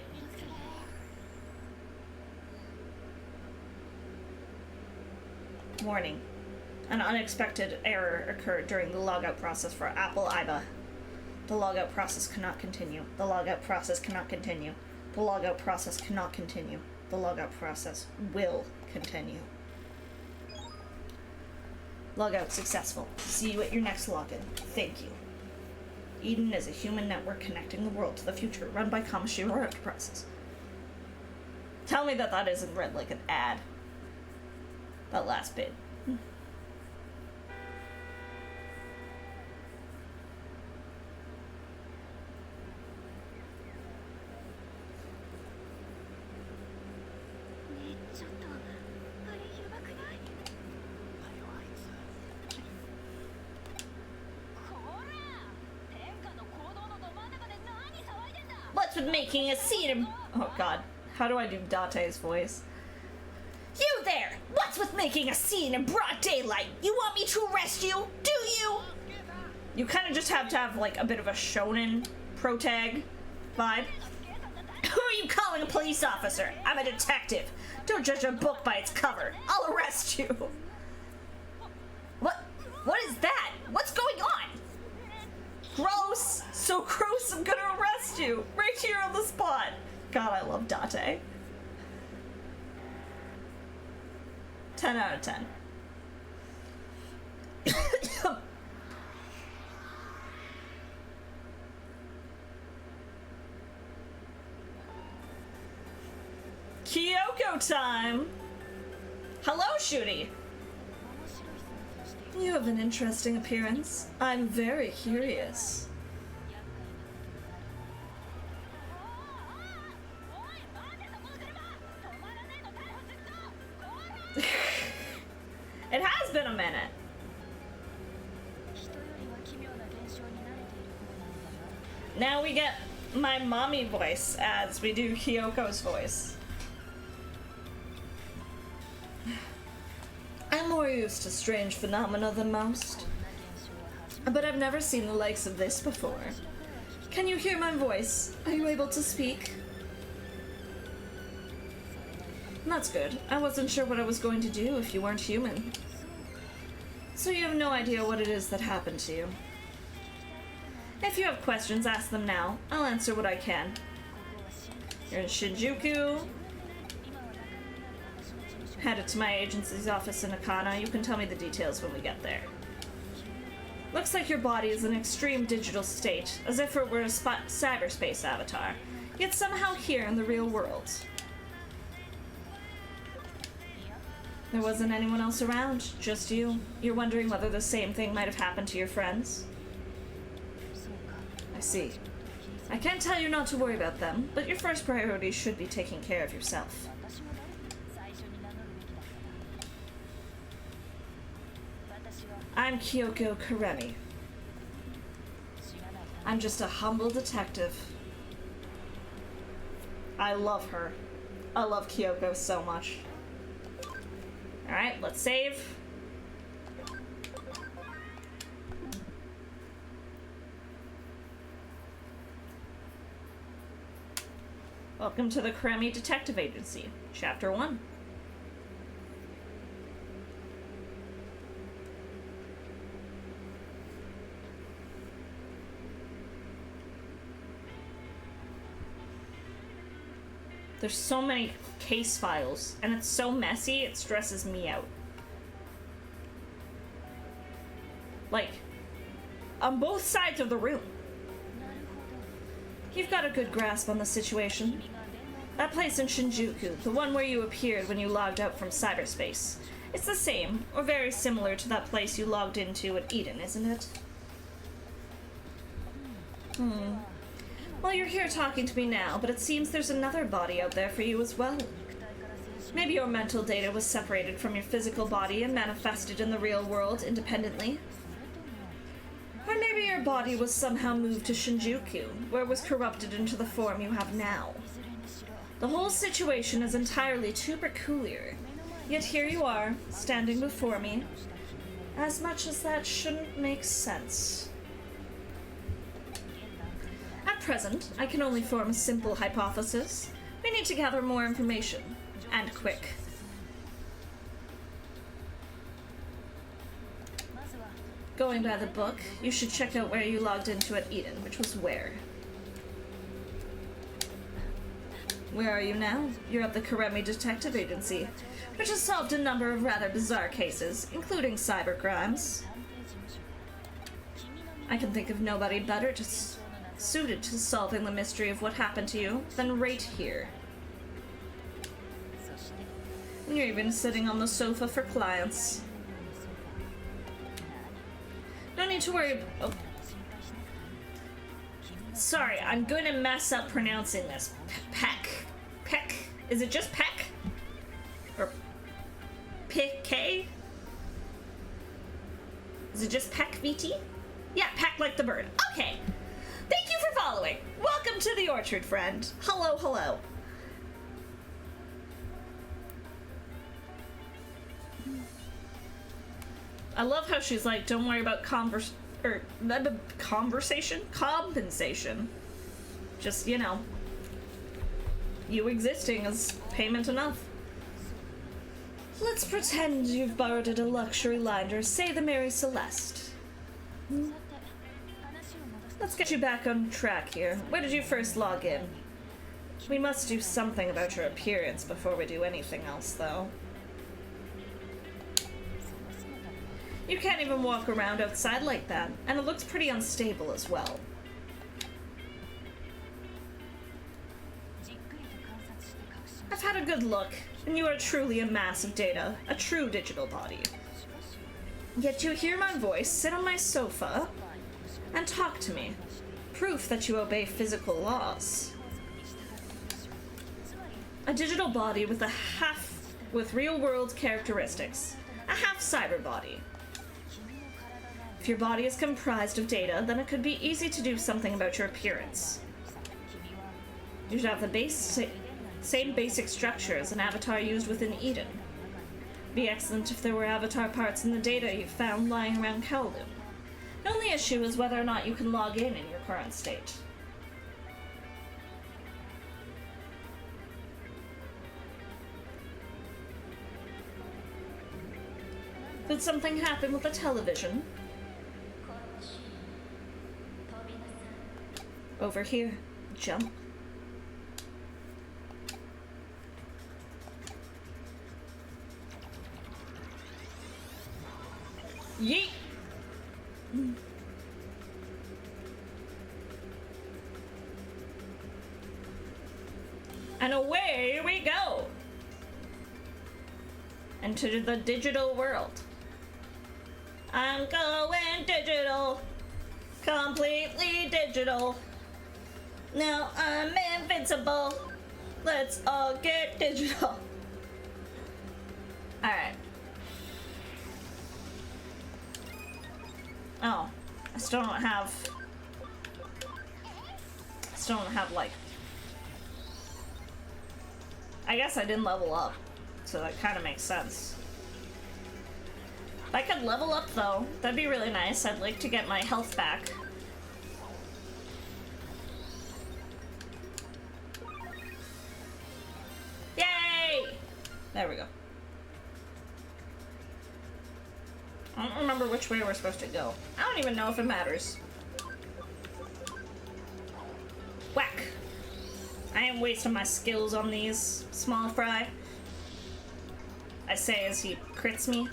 Warning. An unexpected error occurred during the logout process for Apple IBA. The logout process cannot continue. The logout process cannot continue. The logout process cannot continue. The logout process will continue. Logout successful. See you at your next login. Thank you. Eden is a human network connecting the world to the future, run by Kamishiro Enterprises. Tell me that that isn't read like an ad. That last bit. What's with making a scene in... Oh god, how do I do Date's voice? You there! What's with making a scene in broad daylight? You want me to arrest you? Do you? You kind of just have to have like a bit of a shonen protag vibe. Who are you calling a police officer? I'm a detective. Don't judge a book by its cover. I'll arrest you. What is that? What's going on? Gross! So gross, I'm gonna arrest you! Right here on the spot! God, I love Date. 10 out of 10. Kyoko time! Hello, Shooty! You have an interesting appearance. I'm very curious. It has been a minute. Now we get my mommy voice as we do Kyoko's voice. I'm more used to strange phenomena than most, but I've never seen the likes of this before. Can you hear my voice? Are you able to speak? That's good. I wasn't sure what I was going to do if you weren't human. So you have no idea what it is that happened to you. If you have questions, ask them now. I'll answer what I can. You're in Shinjuku. Headed to my agency's office in Akana. You can tell me the details when we get there. Looks like your body is in extreme digital state, as if it were a cyberspace avatar, yet somehow here in the real world. There wasn't anyone else around, just you. You're wondering whether the same thing might have happened to your friends? I see. I can't tell you not to worry about them, but your first priority should be taking care of yourself. I'm Kyoko Karemi. I'm just a humble detective. I love her. I love Kyoko so much. Alright, let's save. Welcome to the Karemi Detective Agency, Chapter 1. There's so many case files, and it's so messy, it stresses me out. Like, on both sides of the room. You've got a good grasp on the situation. That place in Shinjuku, the one where you appeared when you logged out from cyberspace, it's the same, or very similar to that place you logged into at Eden, isn't it? Well, you're here talking to me now, but it seems there's another body out there for you as well. Maybe your mental data was separated from your physical body and manifested in the real world independently. Or maybe your body was somehow moved to Shinjuku, where it was corrupted into the form you have now. The whole situation is entirely too peculiar, yet here you are, standing before me. As much as that shouldn't make sense. At present, I can only form a simple hypothesis. We need to gather more information, and quick. Going by the book, you should check out where you logged into at Eden, which was where? Where are you now? You're at the Karemi Detective Agency, which has solved a number of rather bizarre cases, including cyber crimes. I can think of nobody better suited to solving the mystery of what happened to you than right here. And you're even sitting on the sofa for clients. No need to worry. Oh. Sorry, I'm going to mess up pronouncing this. Peck. Peck. Is it just Peck? Or P-K? Is it just Peck, VT? Yeah, Peck like the bird. Okay. Thank you for following. Welcome to the Orchard, friend. Hello, hello. I love how she's like, don't worry about compensation. Just, you know, you existing is payment enough. Let's pretend you've borrowed a luxury liner, say the Mary Celeste. Let's get you back on track here. Where did you first log in? We must do something about your appearance before we do anything else, though. You can't even walk around outside like that, and it looks pretty unstable as well. I've had a good look, and you are truly a mass of data, a true digital body. Yet you hear my voice, sit on my sofa, and talk to me. Proof that you obey physical laws. A digital body with real-world characteristics. A half cyber body. If your body is comprised of data, then it could be easy to do something about your appearance. You should have the same basic structure as an avatar used within Eden. Be excellent if there were avatar parts in the data you found lying around Kowloon. The only issue is whether or not you can log in your current state. Did something happen with the television? Over here. Jump. Yeet! And away we go! Into the digital world. I'm going digital. Completely digital. Now I'm invincible. Let's all get digital. Alright. Oh. I still don't have like... I guess I didn't level up. So that kind of makes sense. If I could level up though, that'd be really nice. I'd like to get my health back. Yay! There we go. I don't remember which way we're supposed to go. I don't even know if it matters. Whack! I ain't wasting my skills on these, small fry. I say as he crits me.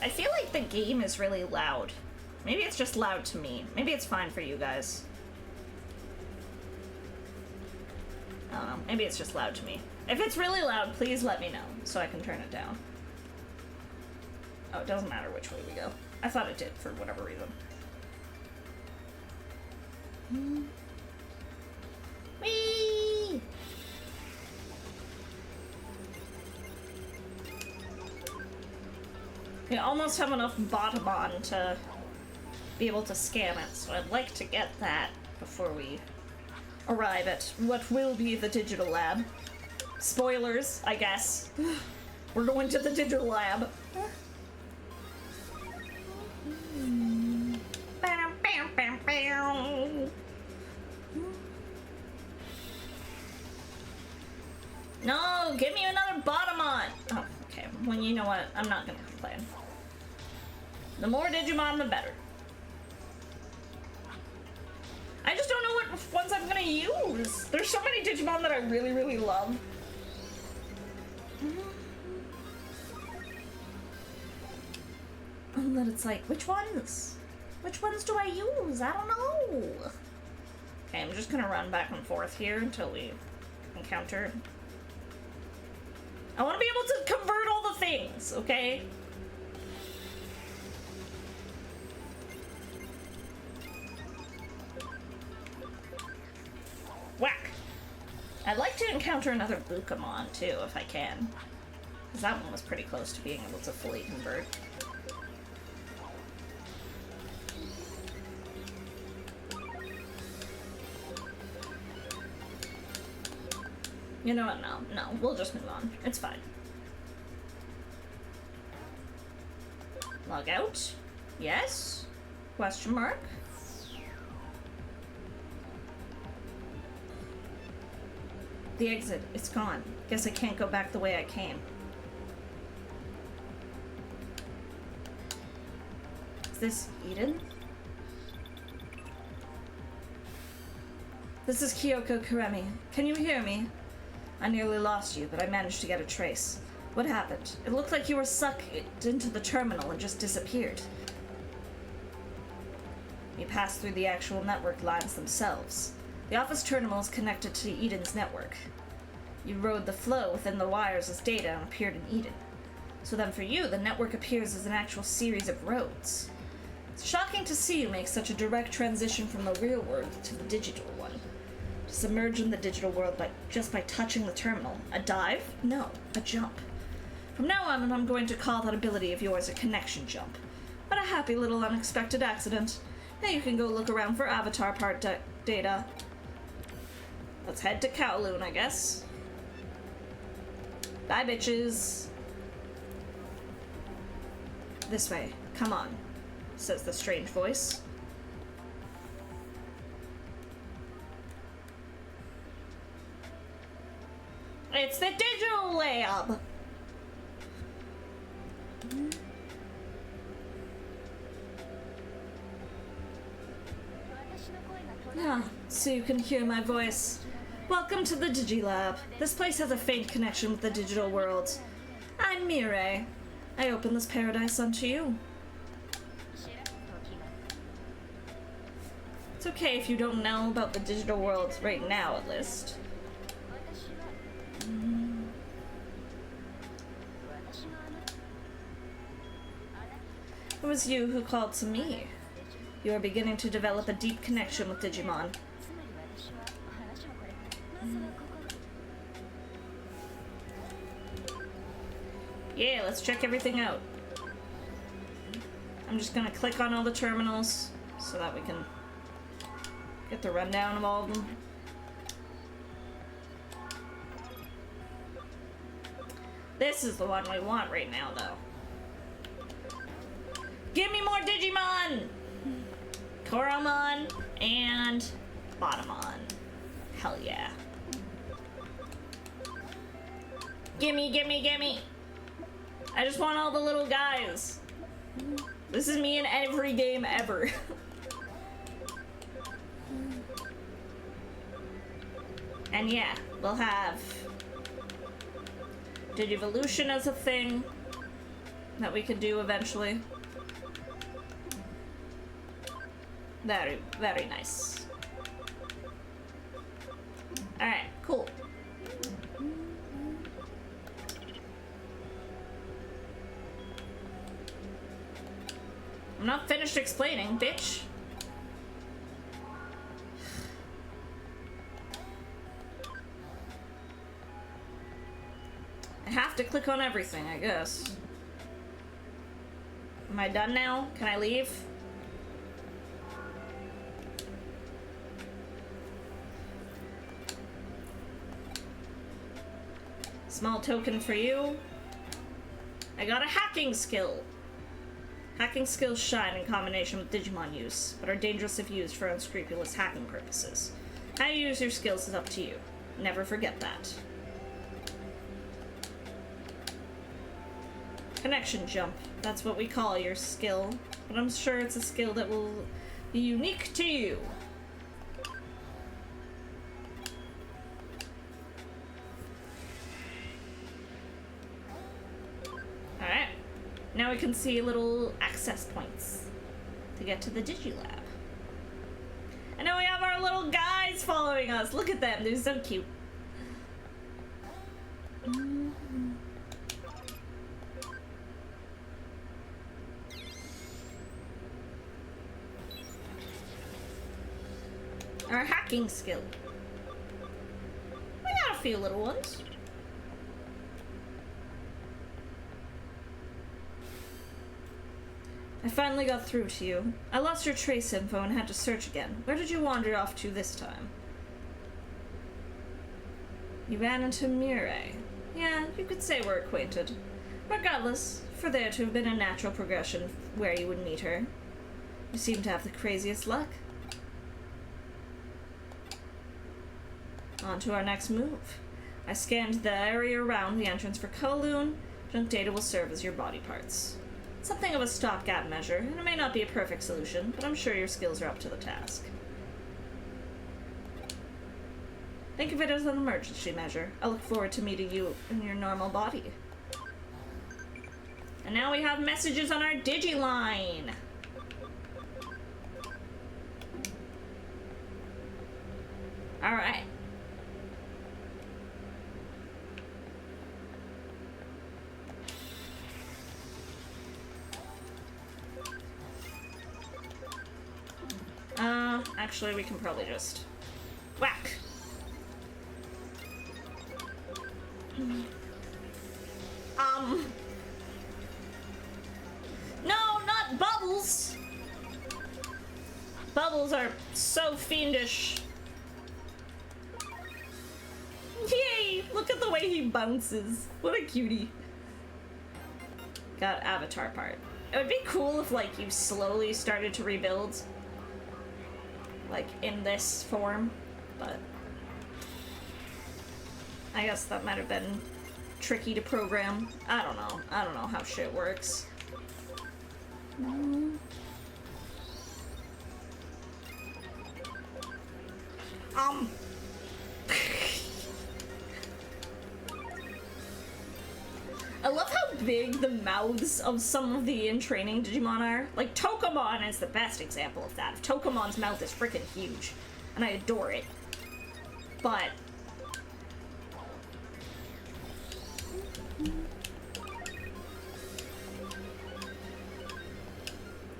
I feel like the game is really loud. Maybe it's just loud to me. Maybe it's fine for you guys. I don't know. Maybe it's just loud to me. If it's really loud, please let me know so I can turn it down. Oh, it doesn't matter which way we go. I thought it did for whatever reason. We almost have enough Batamon to be able to scam it, so I'd like to get that before we arrive at what will be the digital lab. Spoilers, I guess. We're going to the digital lab. No, give me another Batamon! Oh, okay. Well, you know what? I'm not gonna complain. The more Digimon, the better. I just don't know what ones I'm gonna use. There's so many Digimon that I really, really love. And then it's like, which ones? Which ones do I use? I don't know. Okay, I'm just gonna run back and forth here until we encounter. I want to be able to convert all the things, okay? Whack! I'd like to encounter another Bukamon, too, if I can. Because that one was pretty close to being able to fully convert. You know what? No, we'll just move on. It's fine. Log out? Yes? Question mark? The exit, it's gone. Guess I can't go back the way I came. Is this Eden? This is Kyoko Kuremi. Can you hear me? I nearly lost you, but I managed to get a trace. What happened? It looked like you were sucked into the terminal and just disappeared. You passed through the actual network lines themselves. The office terminal is connected to Eden's network. You rode the flow within the wires as data and appeared in Eden. So then for you, the network appears as an actual series of roads. It's shocking to see you make such a direct transition from the real world to the digital one. To submerge in the digital world just by touching the terminal. A dive? No, a jump. From now on, I'm going to call that ability of yours a connection jump. What a happy little unexpected accident. Now you can go look around for avatar part data. Let's head to Kowloon, I guess. Bye, bitches. This way. Come on, says the strange voice. It's the digital lab! Ah, so you can hear my voice. Welcome to the Digilab. This place has a faint connection with the digital world. I'm Mireille. I open this paradise unto you. It's okay if you don't know about the digital world right now, at least. It was you who called to me. You are beginning to develop a deep connection with Digimon. Yeah, let's check everything out. I'm just gonna click on all the terminals so that we can get the rundown of all of them. This is the one we want right now, though. Give me more Digimon! Koromon and Batamon. Hell yeah. Gimme, gimme, gimme! I just want all the little guys. This is me in every game ever. And yeah, we'll have Digivolution as a thing that we could do eventually. Very, very nice. Alright, cool. I'm not finished explaining, bitch. I have to click on everything, I guess. Am I done now? Can I leave? Small token for you. I got a hacking skill. Hacking skills shine in combination with Digimon use, but are dangerous if used for unscrupulous hacking purposes. How you use your skills is up to you. Never forget that. Connection jump. That's what we call your skill, but I'm sure it's a skill that will be unique to you. Alright. Now we can see little access points to get to the Digilab. And now we have our little guys following us. Look at them. They're so cute. Our hacking skill. We got a few little ones. I finally got through to you. I lost your trace info and had to search again. Where did you wander off to this time? You ran into Mirai. Yeah, you could say we're acquainted. Regardless, for there to have been a natural progression where you would meet her. You seem to have the craziest luck. On to our next move. I scanned the area around the entrance for Kowloon. Junk data will serve as your body parts. Something of a stopgap measure, and it may not be a perfect solution, but I'm sure your skills are up to the task. Think of it as an emergency measure. I look forward to meeting you in your normal body. And now we have messages on our Digiline! Alright. Actually, we can probably just whack. No, not Bubbles! Bubbles are so fiendish. Yay! Look at the way he bounces. What a cutie. Got avatar part. It would be cool if, like, you slowly started to rebuild. Like, in this form, but I guess that might have been tricky to program. I don't know. I don't know how shit works. I love how big the mouths of some of the in-training Digimon are. Like, Tokamon is the best example of that. Tokamon's mouth is freaking huge, and I adore it. But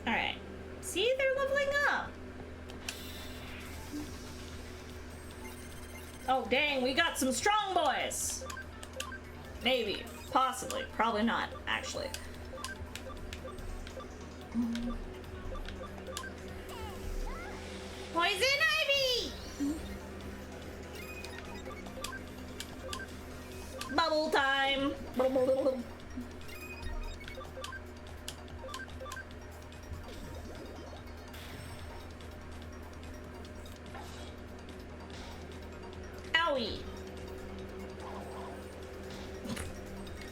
alright. See, they're leveling up. Oh, dang, we got some strong boys. Maybe. Possibly. Probably not, actually. Poison Ivy! Bubble time! Owie!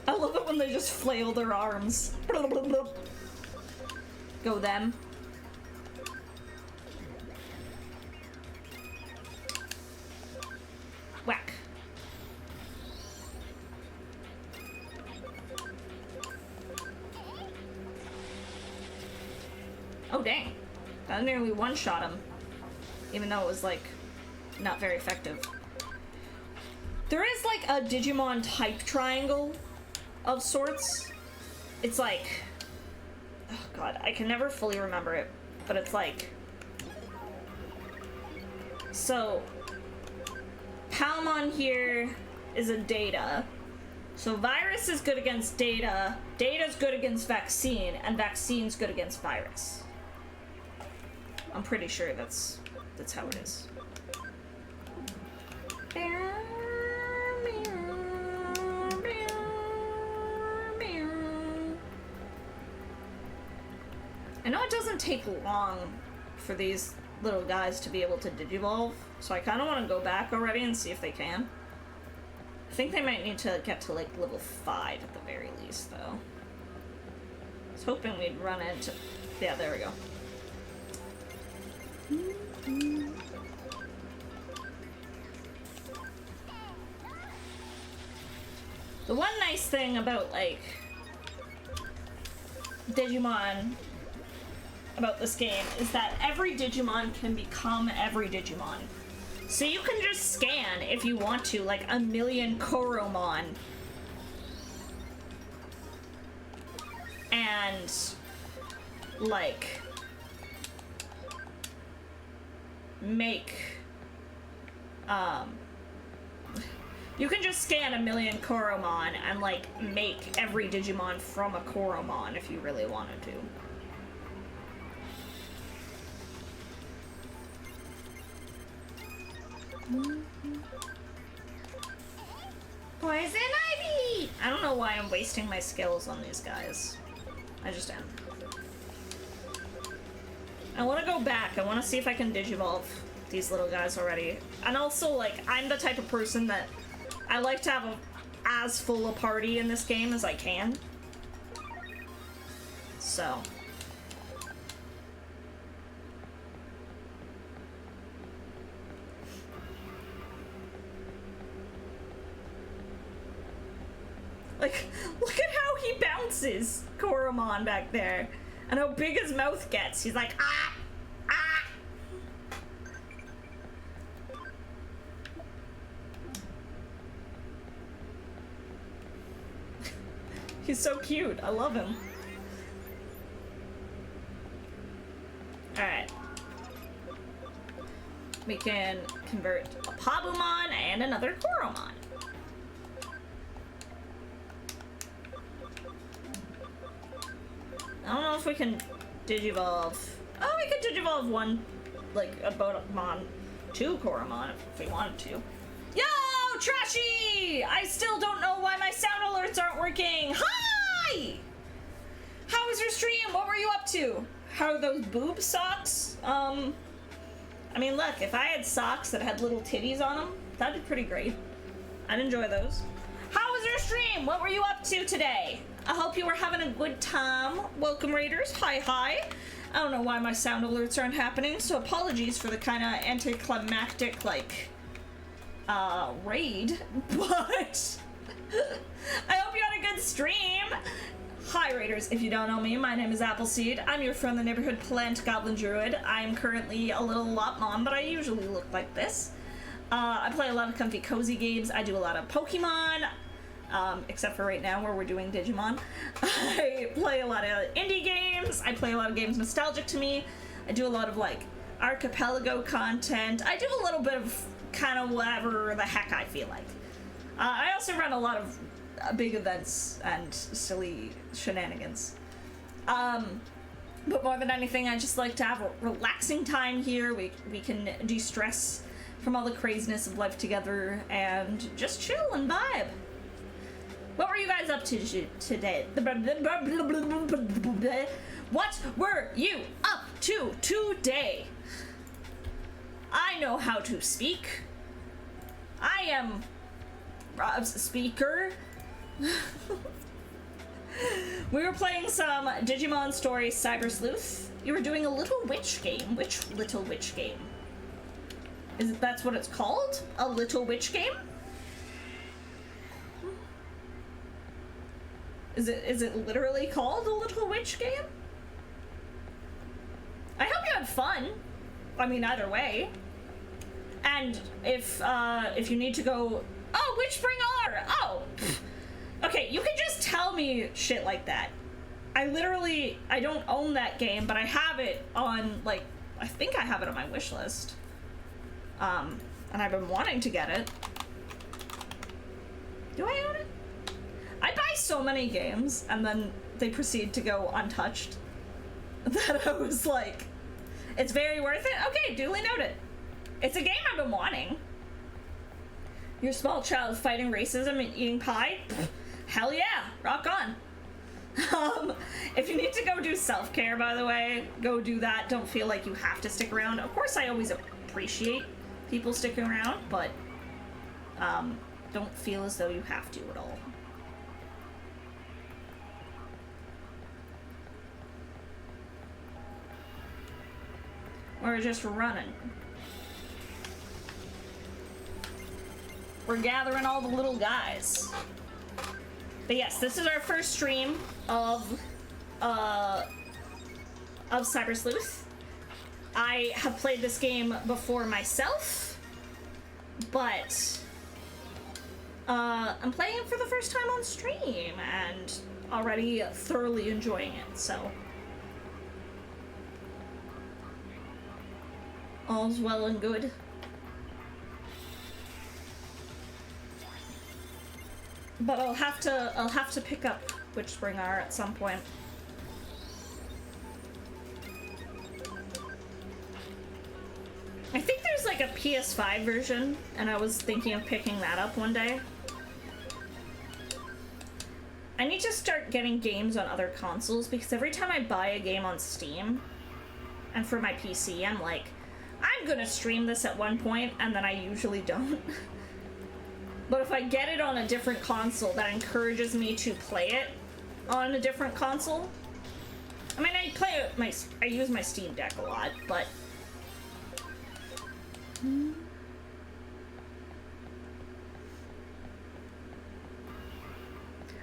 I love it when they just flail their arms. Go them. Whack. Oh dang. That nearly one-shot him. Even though it was, like, not very effective. There is, like, a Digimon type triangle of sorts. It's like, oh god, I can never fully remember it, but it's like, so Palmon here is a data, So virus is good against data, data's good against vaccine, and vaccine's good against virus. I'm pretty sure that's how it is. I know it doesn't take long for these little guys to be able to digivolve, so I kind of want to go back already and see if they can. I think they might need to get to like level 5 at the very least, though. I was hoping we'd run into... Yeah, there we go. The one nice thing about, like, Digimon, about this game, is that every Digimon can become every Digimon. So you can just scan, if you want to, like, 1,000,000 Koromon. And, like, make, you can just scan 1,000,000 Koromon and, like, make every Digimon from a Koromon if you really wanted to. Poison Ivy! I don't know why I'm wasting my skills on these guys. I just am. I want to go back. I want to see if I can digivolve these little guys already. And also, like, I'm the type of person that I like to have as full a party in this game as I can. So... like, look at how he bounces, Koromon back there. And how big his mouth gets. He's like, ah! Ah! He's so cute. I love him. Alright. We can convert a Pabumon and another Koromon. I don't know if we can digivolve. Oh, we could digivolve one, like, a Botamon, 2 Koromon if we wanted to. Yo, Trashy! I still don't know why my sound alerts aren't working. Hi! How was your stream? What were you up to? How are those boob socks? I mean, look, if I had socks that had little titties on them, that'd be pretty great. I'd enjoy those. How was your stream? What were you up to today? I hope you were having a good time. Welcome, Raiders. Hi, hi. I don't know why my sound alerts aren't happening, so apologies for the kind of anticlimactic, like, raid, but I hope you had a good stream. Hi, Raiders. If you don't know me, my name is Appleseed. I'm your friend, the neighborhood plant goblin druid. I'm currently a little lot mom, but I usually look like this. I play a lot of comfy, cozy games. I do a lot of Pokemon. Except for right now where we're doing Digimon. I play a lot of indie games. I play a lot of games nostalgic to me. I do a lot of, like, archipelago content. I do a little bit of kind of whatever the heck I feel like. I also run a lot of big events and silly shenanigans. But more than anything, I just like to have a relaxing time here. We can de-stress from all the craziness of life together and just chill and vibe. What were you guys up to today? What were you up to today? I know how to speak. I am a speaker. We were playing some Digimon Story Cyber Sleuth. You were doing a little witch game. Which little witch game? That's what it's called? A little witch game? Is it literally called a little witch game? I hope you had fun. I mean, either way. And if you need to go, oh, Witchspring R! Oh! Okay, you can just tell me shit like that. I don't own that game, but I have it on, like, I think I have it on my wish list. And I've been wanting to get it. Do I own it? buy so many games and then they proceed to go untouched that I was like, it's very worth it? Okay, duly noted. It's a game I've been wanting. Your small child fighting racism and eating pie? Pfft, hell yeah, rock on. If you need to go do self-care, by the way, go do that. Don't feel like you have to stick around. Of course, I always appreciate people sticking around, but don't feel as though you have to at all. We're just running. We're gathering all the little guys. But yes, this is our first stream of Cyber Sleuth. I have played this game before myself, but I'm playing it for the first time on stream and already thoroughly enjoying it, so all's well and good. But I'll have to pick up Witchbringer at some point. I think there's like a PS5 version, and I was thinking of picking that up one day. I need to start getting games on other consoles because every time I buy a game on Steam and for my PC, I'm like, I'm gonna stream this at one point, and then I usually don't. But if I get it on a different console, that encourages me to play it on a different console. I mean, I use my Steam Deck a lot, but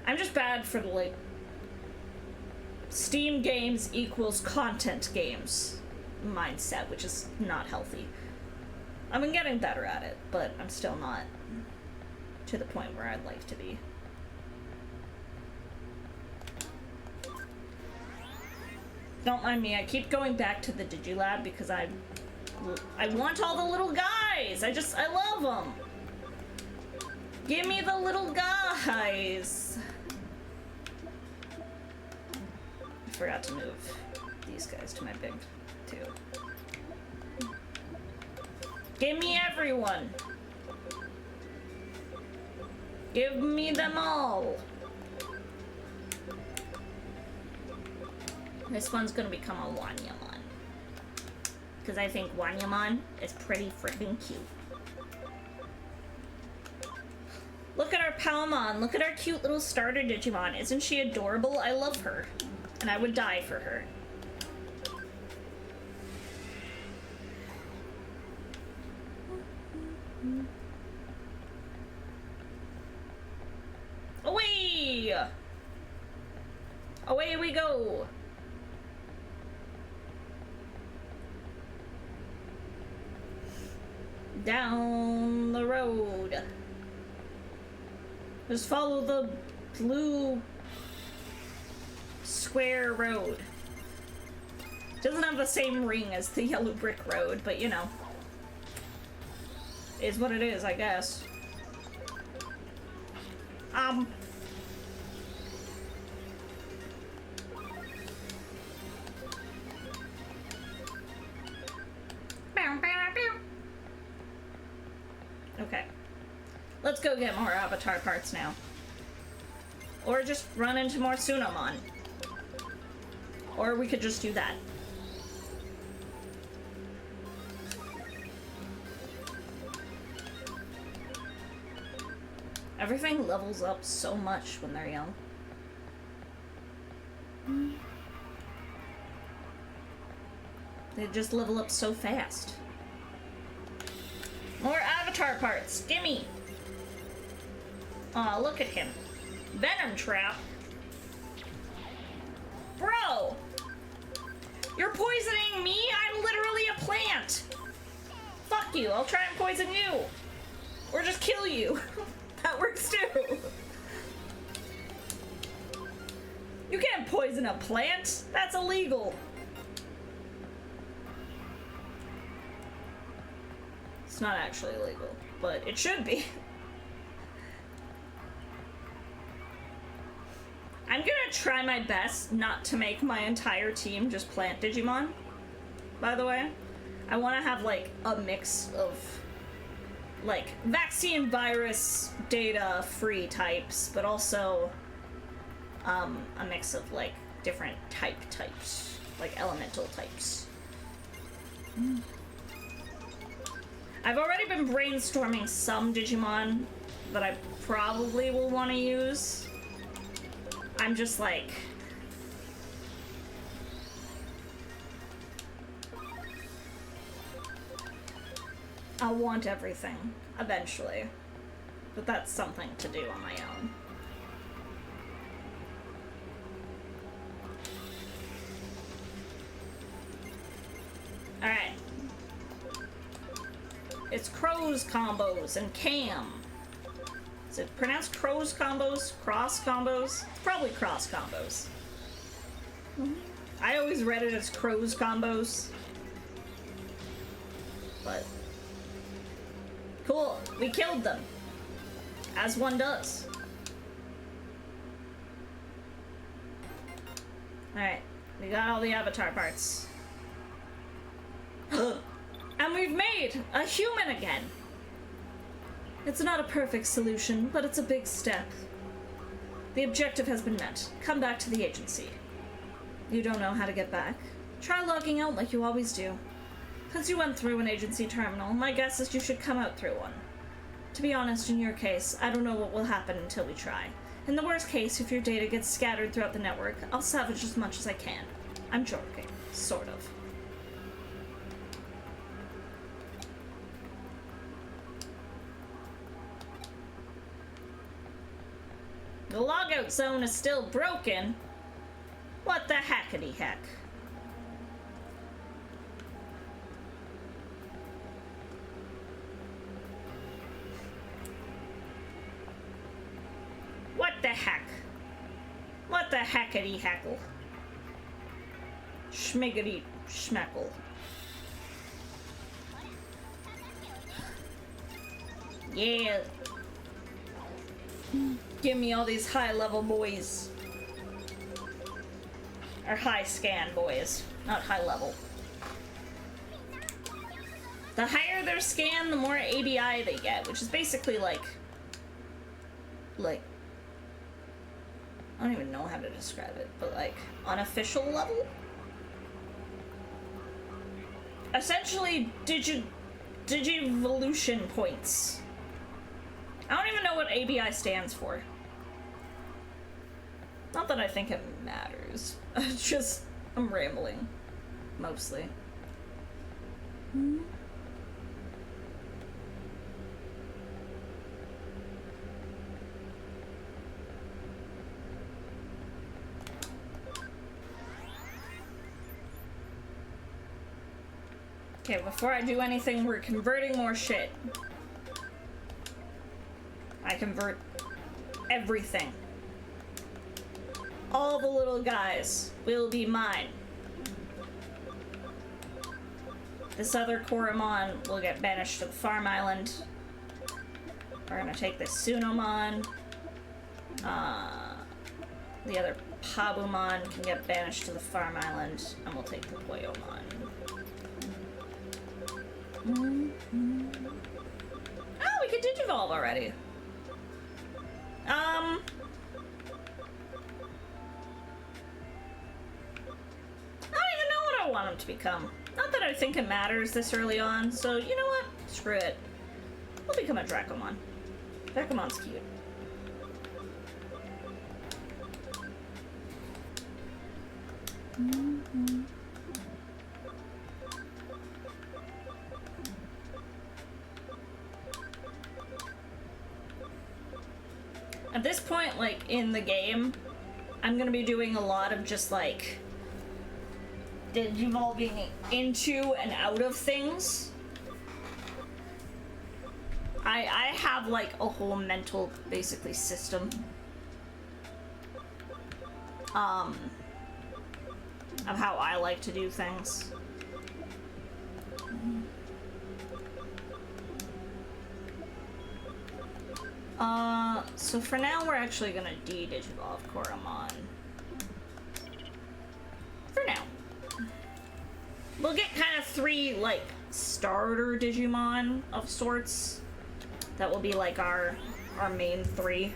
I'm just bad for the, like, Steam games equals content games mindset, which is not healthy. I've been getting better at it, but I'm still not to the point where I'd like to be. Don't mind me, I keep going back to the Digilab because I want all the little guys! I love them! Give me the little guys! I forgot to move these guys to my big two. Give me everyone! Give me them all! This one's gonna become a Wanyamon. Because I think Wanyamon is pretty freaking cute. Look at our Palmon! Look at our cute little starter Digimon. Isn't she adorable? I love her. And I would die for her. Away! Away we go! Down the road. Just follow the blue square road. Doesn't have the same ring as the yellow brick road, but you know. Is what it is, I guess. Okay. Let's go get more avatar parts now. Or just run into more Tsunomon. Or we could just do that. Everything levels up so much when they're young. They just level up so fast. More avatar parts, gimme! Aw, look at him. Venom trap? Bro! You're poisoning me? I'm literally a plant! Fuck you, I'll try and poison you! Or just kill you. That works too! You can't poison a plant! That's illegal! It's not actually illegal, but it should be. gonna try my best not to make my entire team just plant Digimon, by the way. I want to have, like, a mix of, like, vaccine virus data free types, but also a mix of, like, different types, like elemental types. I've already been brainstorming some Digimon that I probably will want to use. I'm just like... I'll want everything, eventually. But that's something to do on my own. Alright. It's Crows combos and Cam. Is it pronounced Crows combos? Cross combos? It's probably cross combos. I always read it as Crows combos. But... cool. We killed them. As one does. Alright. We got all the avatar parts. And we've made a human again! It's not a perfect solution, but it's a big step. The objective has been met. Come back to the agency. You don't know how to get back? Try logging out like you always do. Since you went through an agency terminal, my guess is you should come out through one. To be honest, in your case, I don't know what will happen until we try. In the worst case, if your data gets scattered throughout the network, I'll salvage as much as I can. I'm joking. Sort of. The logout zone is still broken? What the hackety heck? What the heck? What the hackety heckle? Schmiggity schmeckle. Yeah. Give me all these high-level boys. Or high-scan boys, not high-level. The higher their scan, the more ABI they get, which is basically like... I don't even know how to describe it, but like, unofficial level? Essentially, Digivolution points. I don't even know what ABI stands for. Not that I think it matters. It's just, I'm rambling. Mostly. Okay, before I do anything, we're converting more shit. I convert everything. All the little guys will be mine. This other Koromon will get banished to the farm island. We're gonna take this Sunomon. The other Pabumon can get banished to the farm island, and we'll take the Poyomon. Oh, we could Digivolve already. I don't even know what I want him to become. Not that I think it matters this early on, so you know what? Screw it. We'll become a Dracomon. Dracomon's cute. At this point, like, in the game, I'm gonna be doing a lot of just, like, Digivolving into and out of things. I have, like, a whole mental, basically, system. Of how I like to do things. So for now, we're actually gonna de-Digivolve Koromon. We'll get kind of 3, like, starter Digimon of sorts. That will be, like, our main 3.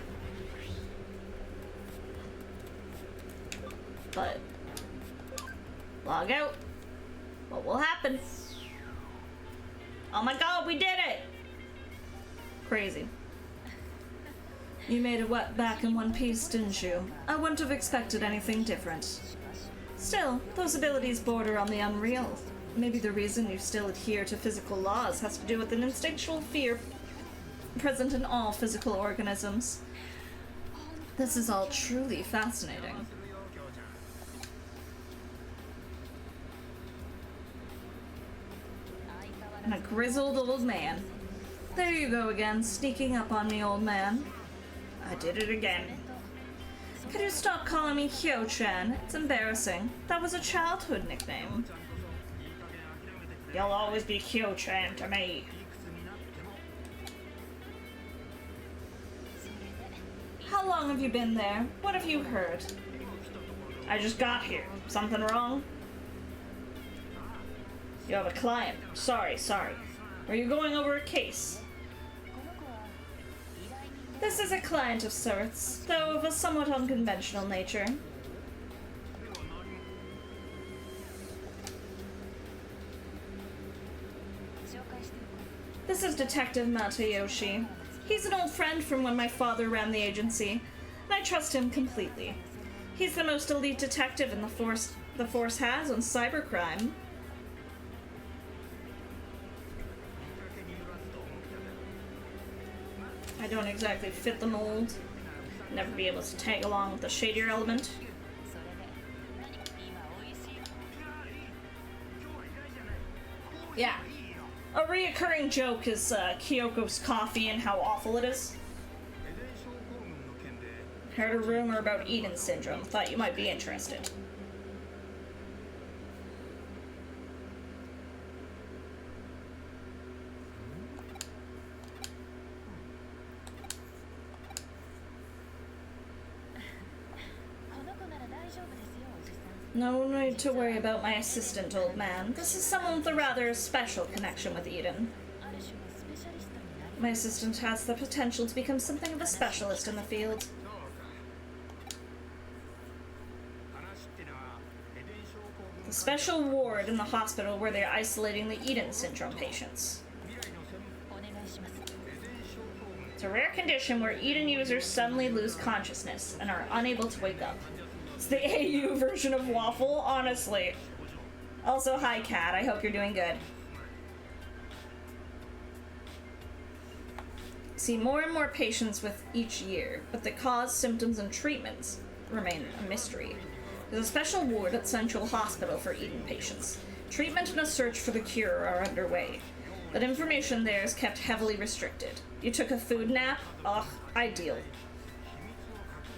But, log out. What will happen? Oh my god, we did it! Crazy. You made it back in one piece, didn't you? I wouldn't have expected anything different. Still, those abilities border on the unreal. Maybe the reason you still adhere to physical laws has to do with an instinctual fear present in all physical organisms. This is all truly fascinating. And a grizzled old man. There you go again, sneaking up on me, old man. I did it again. Could you stop calling me Hyo-chan? It's embarrassing. That was a childhood nickname. You'll always be Hyo-chan to me. How long have you been there? What have you heard? I just got here. Something wrong? You have a client. Sorry. Are you going over a case? This is a client of sorts, though of a somewhat unconventional nature. This is Detective Matayoshi. He's an old friend from when my father ran the agency, and I trust him completely. He's the most elite detective in the force has on cybercrime. I don't exactly fit the mold. Never be able to tag along with the shadier element. Yeah. A reoccurring joke is Kyoko's coffee and how awful it is. Heard a rumor about Eden syndrome. Thought you might be interested. No need to worry about my assistant, old man. This is someone with a rather special connection with Eden. My assistant has the potential to become something of a specialist in the field. The special ward in the hospital where they're isolating the Eden syndrome patients. It's a rare condition where Eden users suddenly lose consciousness and are unable to wake up. It's the AU version of Waffle, honestly. Also, hi Kat, I hope you're doing good. See more and more patients with each year, but the cause, symptoms, and treatments remain a mystery. There's a special ward at Central Hospital for Eden patients. Treatment and a search for the cure are underway, but information there is kept heavily restricted. You took a food nap? Ugh, ideal.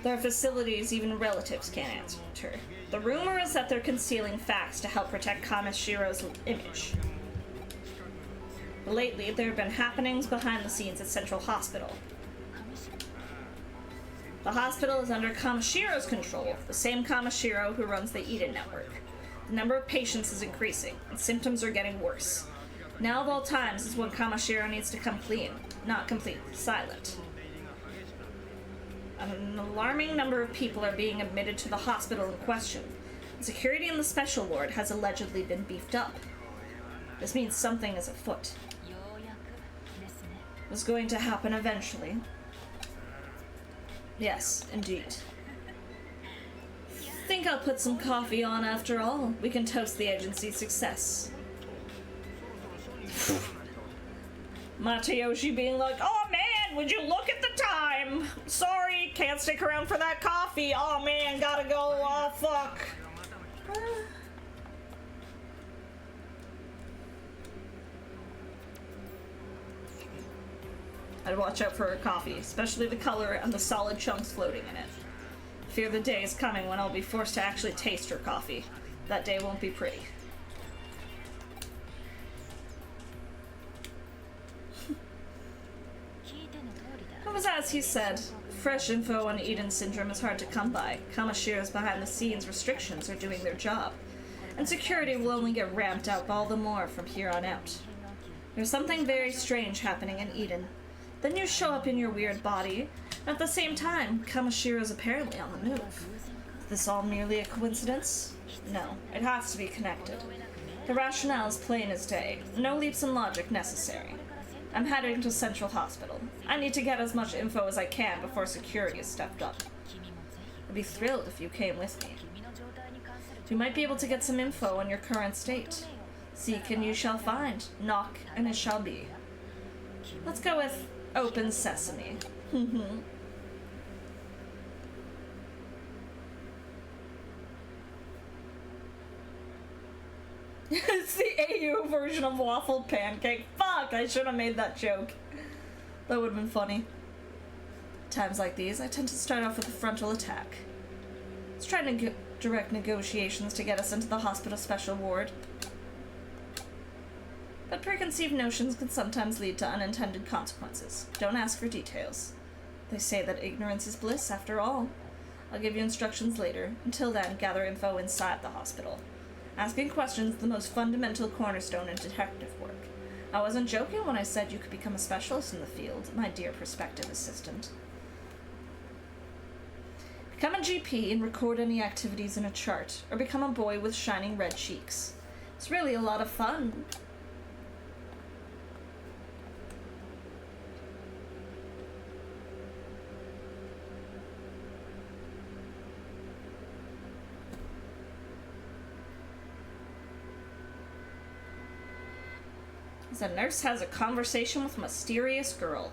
There are facilities even relatives can't enter. The rumor is that they're concealing facts to help protect Kamashiro's image. Lately, there have been happenings behind the scenes at Central Hospital. The hospital is under Kamashiro's control, the same Kamashiro who runs the Eden network. The number of patients is increasing, and symptoms are getting worse. Now of all times is when Kamashiro needs to come clean, not completely silent. An alarming number of people are being admitted to the hospital in question. Security in the special ward has allegedly been beefed up. This means something is afoot. It's going to happen eventually. Yes, indeed. Think I'll put some coffee on after all. We can toast the agency's success. Matayoshi being like, oh man, would you look at the time? Sorry, can't stick around for that coffee. Oh man, gotta go. Oh fuck. I'd watch out for her coffee, especially the color and the solid chunks floating in it. Fear the day is coming when I'll be forced to actually taste her coffee. That day won't be pretty. It was as he said. Fresh info on Eden syndrome is hard to come by. Kamashiro's behind-the-scenes restrictions are doing their job. and security will only get ramped up all the more from here on out. There's something very strange happening in Eden. Then you show up in your weird body, and at the same time, Kamashiro's apparently on the move. Is this all merely a coincidence? No, it has to be connected. The rationale is plain as day. No leaps in logic necessary. I'm heading to Central Hospital. I need to get as much info as I can before security is stepped up. I'd be thrilled if you came with me. You might be able to get some info on your current state. Seek and you shall find. Knock and it shall be. Let's go with open sesame. It's the AU version of waffle pancake. Fuck, I should have made that joke. That would have been funny. Times like these, I tend to start off with a frontal attack. Let's try to direct negotiations to get us into the hospital special ward. But preconceived notions can sometimes lead to unintended consequences. Don't ask for details. They say that ignorance is bliss, after all. I'll give you instructions later. Until then, gather info inside the hospital. Asking questions is the most fundamental cornerstone in detective work. I wasn't joking when I said you could become a specialist in the field, my dear prospective assistant. Become a GP and record any activities in a chart, or become a boy with shining red cheeks. It's really a lot of fun. As a nurse has a conversation with a mysterious girl.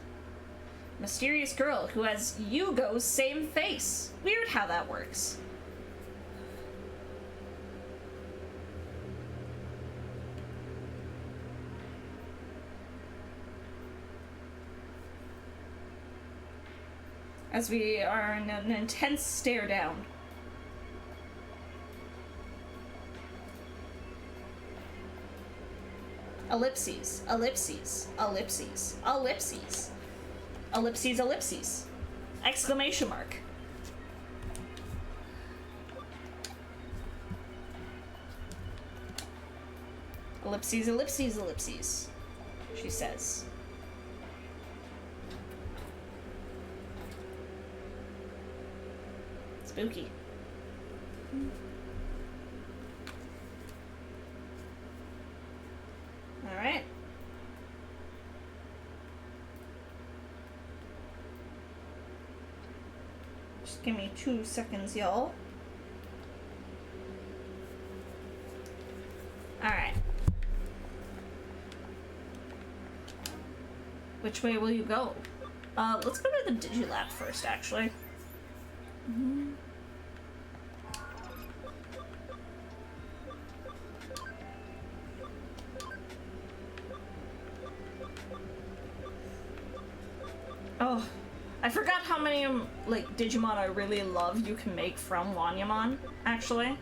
Mysterious girl who has Yugo's same face. Weird how that works. As we are in an intense stare down. Ellipses, ellipses, ellipses, ellipses, ellipses, ellipses, exclamation mark. Ellipses, ellipses, ellipses, she says. Spooky. Alright. Just give me 2 seconds, y'all. Alright. Which way will you go? Let's go to the Digilab first, actually. Oh, I forgot how many, like, Digimon I really love you can make from Wanyamon, actually.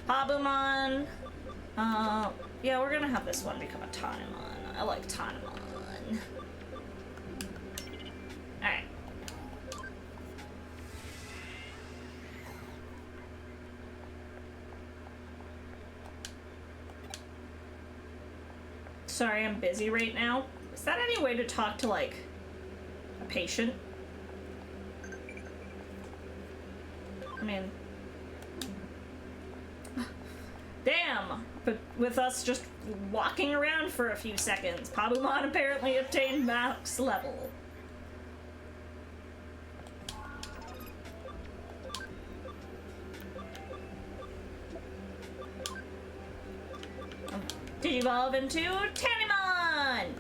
Pabumon. Yeah, we're gonna have this one become a Tanemon. I like Tanemon. Alright. Sorry, I'm busy right now. Is that any way to talk to, like, a patient? I mean... Damn! But with us just walking around for a few seconds, Pabumon apparently obtained max level. Digivolve into Tanemon!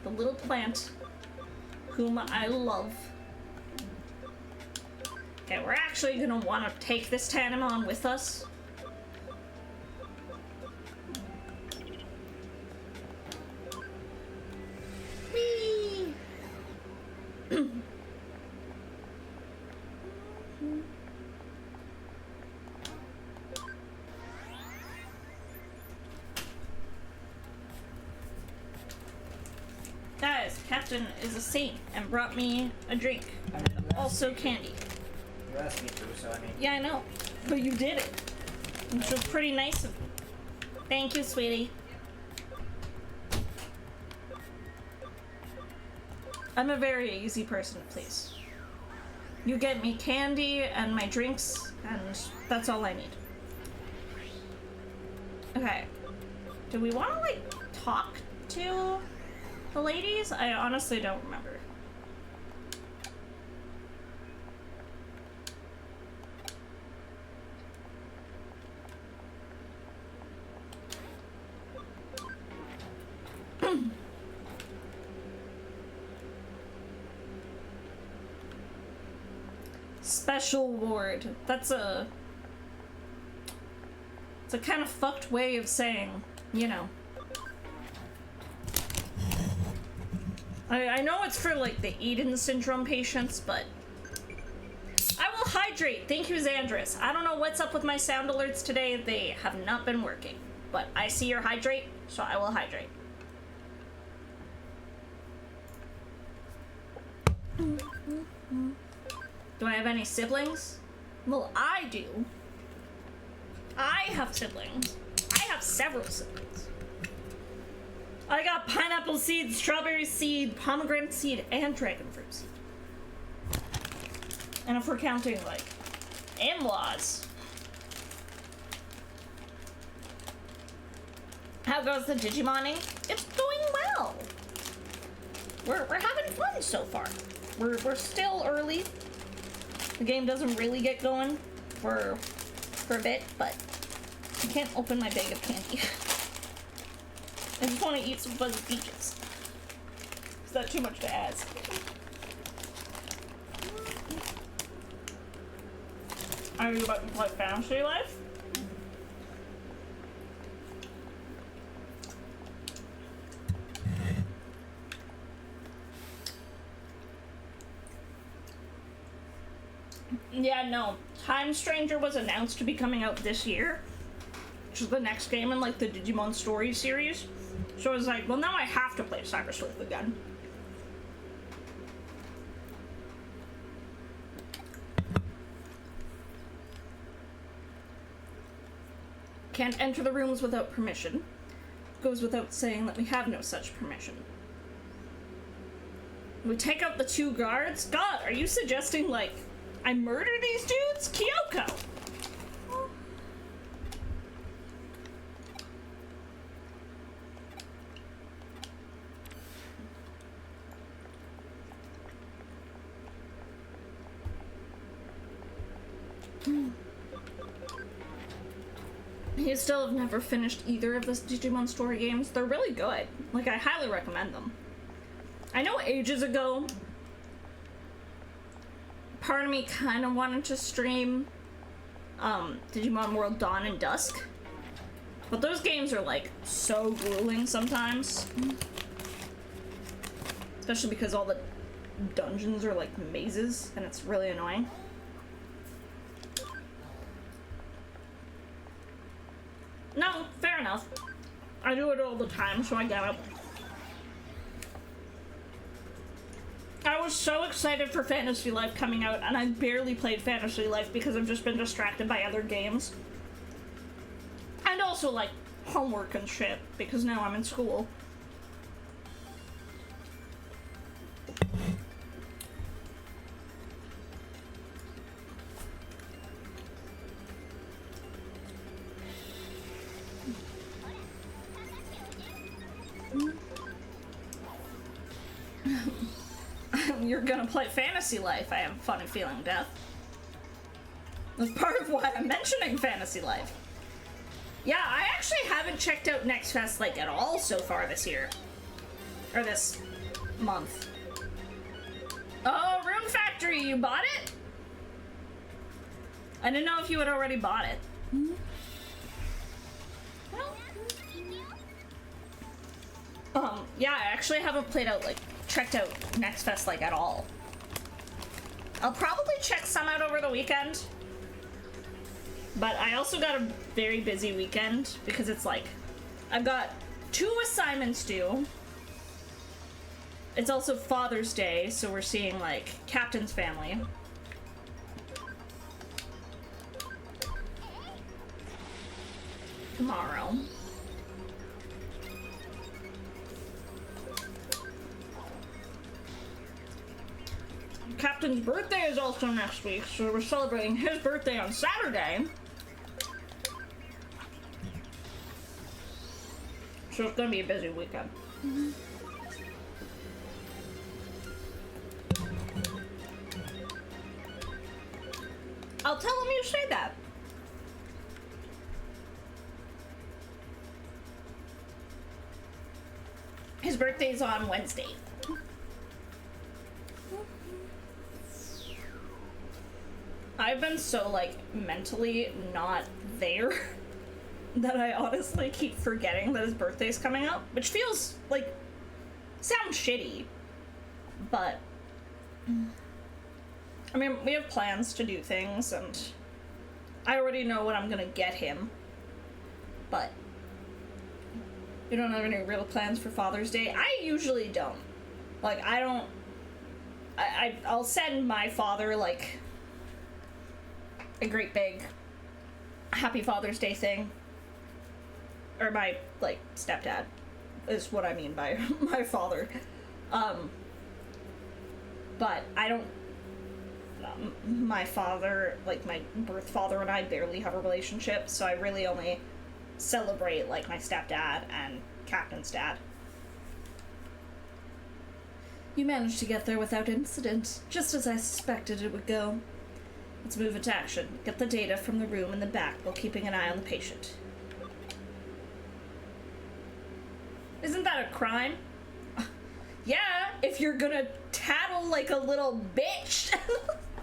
The little plant whom I love. Okay, we're actually gonna want to take this Tanemon with us. Whee! Guys, Captain captain is a saint and brought me a drink. And also candy. You asked me to, so I mean... Yeah, I know. But you did it. Which was pretty nice of you. Thank you, sweetie. I'm a very easy person to please. You get me candy and my drinks, and that's all I need. Okay. Do we want to, like, talk to the ladies? I honestly don't remember. Special ward. It's a kind of fucked way of saying, you know. I know it's for, like, the Eden syndrome patients, but I will hydrate. Thank you, Xandris. I don't know what's up with my sound alerts today. They have not been working, but I see your hydrate, so I will hydrate. Do I have any siblings? Well, I do. I have siblings. I have several siblings. I got pineapple seed, strawberry seed, pomegranate seed, and dragon fruit seed. And if we're counting, like, in-laws. How goes the Digimoning? It's going well. We're having fun so far. We're still early. The game doesn't really get going for a bit, but I can't open my bag of candy. I just want to eat some fuzzy peaches. Is that too much to ask? Are you about to play Fantasy Life? Yeah, no. Time Stranger was announced to be coming out this year, which is the next game in, like, the Digimon Story series. So I was like, well, now I have to play Cyber Sleuth again. Can't enter the rooms without permission. Goes without saying that we have no such permission. We take out the 2 guards? God, are you suggesting, like, I murder these dudes? Kyoko! You still have never finished either of the Digimon Story games. They're really good. Like, I highly recommend them. I know ages ago, part of me kind of wanted to stream Digimon World Dawn and Dusk, but those games are, like, so grueling sometimes. Especially because all the dungeons are, like, mazes, and it's really annoying. No, fair enough. I do it all the time, so I get it. I was so excited for Fantasy Life coming out, and I barely played Fantasy Life because I've just been distracted by other games. And also, like, homework and shit, because now I'm in school. You're gonna play Fantasy Life, I have a funny feeling, Death. That's part of why I'm mentioning Fantasy Life. Yeah, I actually haven't checked out Next Fest, like, at all so far this year. Or this month. Oh, Rune Factory, you bought it? I didn't know if you had already bought it. Yeah, I actually haven't played out, like, checked out Next Fest, like, at all. I'll probably check some out over the weekend. But I also got a very busy weekend because it's like, I've got 2 assignments due. it's also Father's Day, so we're seeing, like, Captain's family. Tomorrow. Captain's birthday is also next week, so we're celebrating his birthday on Saturday. So it's gonna be a busy weekend. Mm-hmm. I'll tell him you say that. His birthday's on Wednesday. I've been so, like, mentally not there that I honestly keep forgetting that his birthday's coming up, which feels, like, sounds shitty, but, I mean, we have plans to do things, and I already know what I'm gonna get him, but we don't have any real plans for Father's Day. I usually don't. Like, I'll send my father, like, a great big Happy Father's Day thing. Or my, like, stepdad is what I mean by my father. But I don't, my father, like, my birth father and I barely have a relationship, so I really only celebrate, like, my stepdad and Captain's dad. You managed to get there without incident, just as I suspected it would go. Let's move into action. Get the data from the room in the back while keeping an eye on the patient. Isn't that a crime? Yeah, if you're gonna tattle like a little bitch,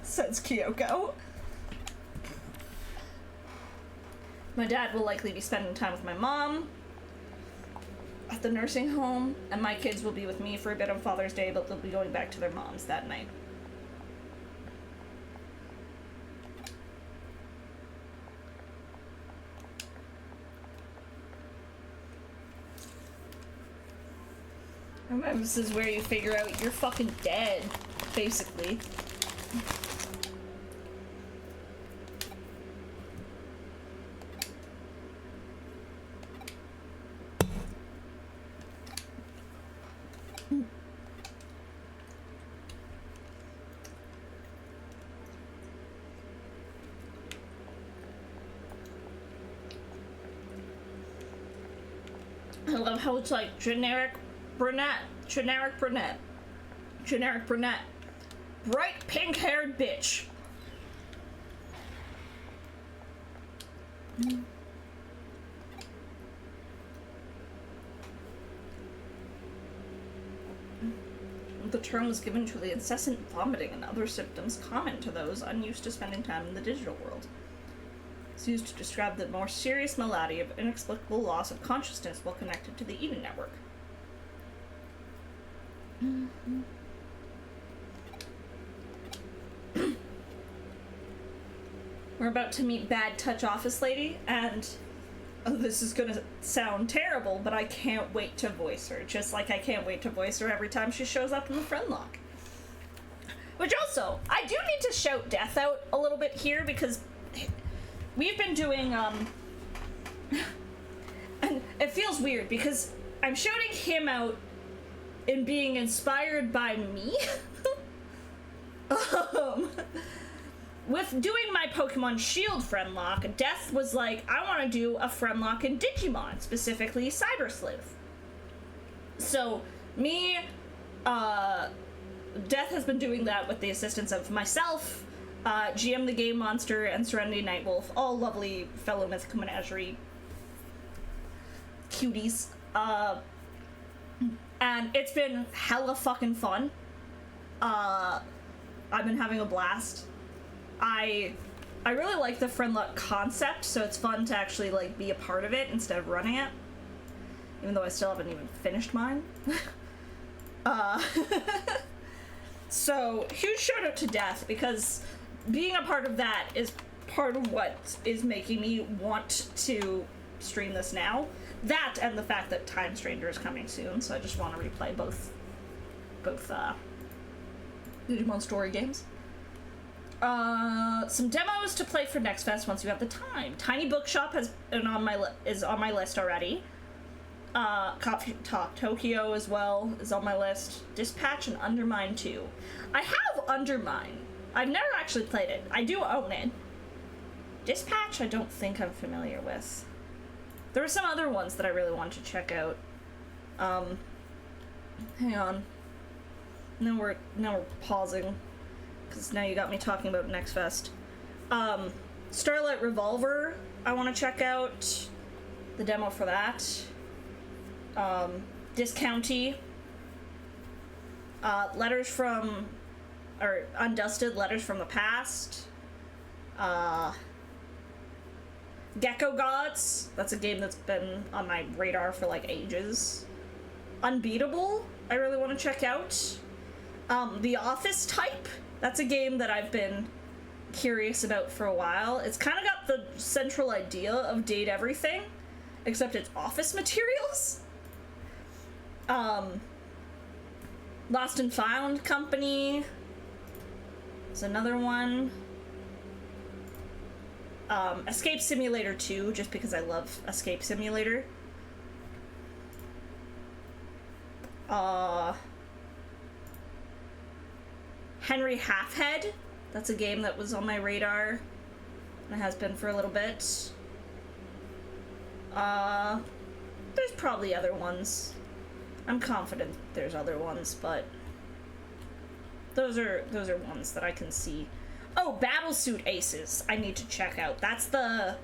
says Kyoko. My dad will likely be spending time with my mom at the nursing home, and my kids will be with me for a bit on Father's Day, but they'll be going back to their moms that night. This is where you figure out you're fucking dead, basically. I love how it's like generic brunette, bright pink-haired bitch. The term was given to the incessant vomiting and other symptoms common to those unused to spending time in the digital world. It's used to describe the more serious malady of inexplicable loss of consciousness while connected to the Eden network. We're about to meet Bad Touch Office Lady, and this is gonna sound terrible, but I can't wait to voice her, just like I can't wait to voice her every time she shows up in the friend lock. Which also, I do need to shout Death out a little bit here, because we've been doing, and it feels weird, because I'm shouting him out in being inspired by me. With doing my Pokemon Shield friendlock, Death was like, I want to do a friendlock in Digimon, specifically Cyber Sleuth. So, me, Death has been doing that with the assistance of myself, GM the Game Monster, and Serenity Nightwolf, all lovely fellow Mythical Menagerie cuties. And it's been hella fucking fun. I've been having a blast. I really like the friendlock concept, so it's fun to actually, like, be a part of it instead of running it. Even though I still haven't even finished mine. So, huge shout out to Death, because being a part of that is part of what is making me want to stream this now. That, and the fact that Time Stranger is coming soon, so I just want to replay both both Digimon Story games. Some demos to play for Next Fest once you have the time. Tiny Bookshop is on my list already. Coffee Talk Tokyo as well is on my list. Dispatch and Undermine 2. I have Undermine. I've never actually played it. I do own it. Dispatch I don't think I'm familiar with. There are some other ones that I really want to check out. Hang on. Now we're pausing. Because now you got me talking about Next Fest. Starlight Revolver, I want to check out the demo for that. Discounty. Undusted Letters from the Past. Gecko Gods, that's a game that's been on my radar for like ages. Unbeatable, I really want to check out. The Office Type, that's a game that I've been curious about for a while. It's kind of got the central idea of Date Everything, except it's office materials. Lost and Found Company is another one. Escape Simulator 2, just because I love Escape Simulator. Henry Halfhead, that's a game that was on my radar and has been for a little bit. There's probably other ones. I'm confident there's other ones, but those are ones that I can see. Oh, Battlesuit Aces, I need to check out. That's the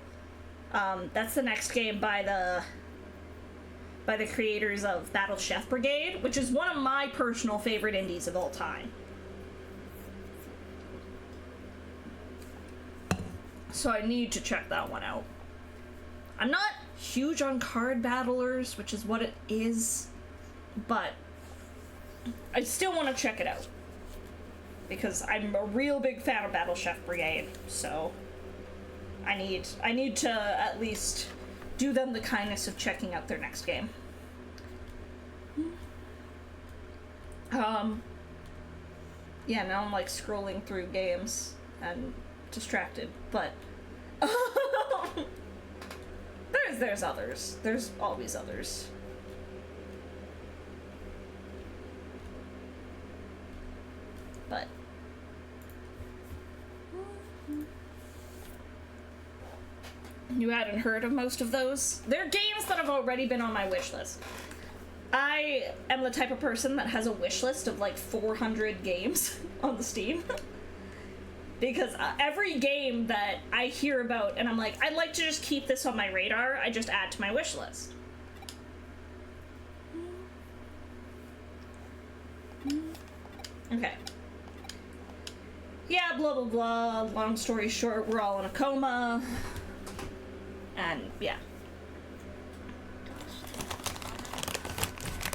next game by the creators of Battle Chef Brigade, which is one of my personal favorite indies of all time. So I need to check that one out. I'm not huge on card battlers, which is what it is, but I still want to check it out. Because I'm a real big fan of Battle Chef Brigade, so I need to at least do them the kindness of checking out their next game. Yeah, now I'm like scrolling through games and distracted, but there's others. There's always others. But you hadn't heard of most of those? They're games that have already been on my wish list. I am the type of person that has a wish list of like 400 games on the Steam. Because every game that I hear about and I'm like, I'd like to just keep this on my radar, I just add to my wish list. Okay. Yeah, blah blah blah, long story short, we're all in a coma. And, yeah.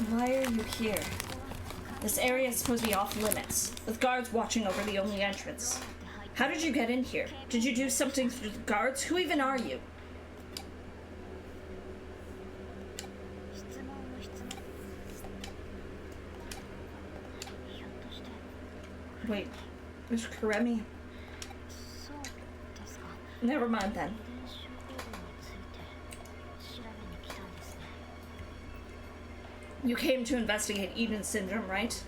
Why are you here? This area is supposed to be off limits, with guards watching over the only entrance. How did you get in here? Did you do something to the guards? Who even are you? Wait, there's Karemi. Never mind then. You came to investigate Eden Syndrome, right?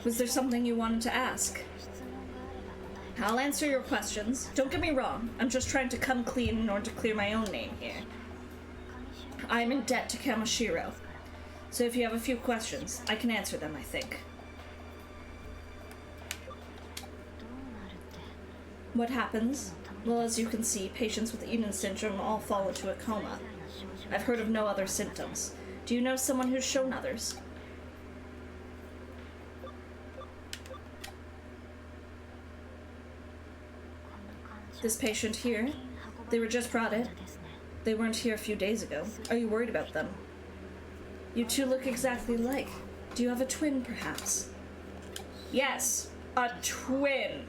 Was there something you wanted to ask? I'll answer your questions. Don't get me wrong, I'm just trying to come clean in order to clear my own name here. I'm in debt to Kamashiro, so if you have a few questions, I can answer them, I think. What happens? Well, as you can see, patients with Eden Syndrome all fall into a coma. I've heard of no other symptoms. Do you know someone who's shown others? This patient here, they were just brought in. They weren't here a few days ago. Are you worried about them? You two look exactly alike. Do you have a twin, perhaps? Yes, a twin.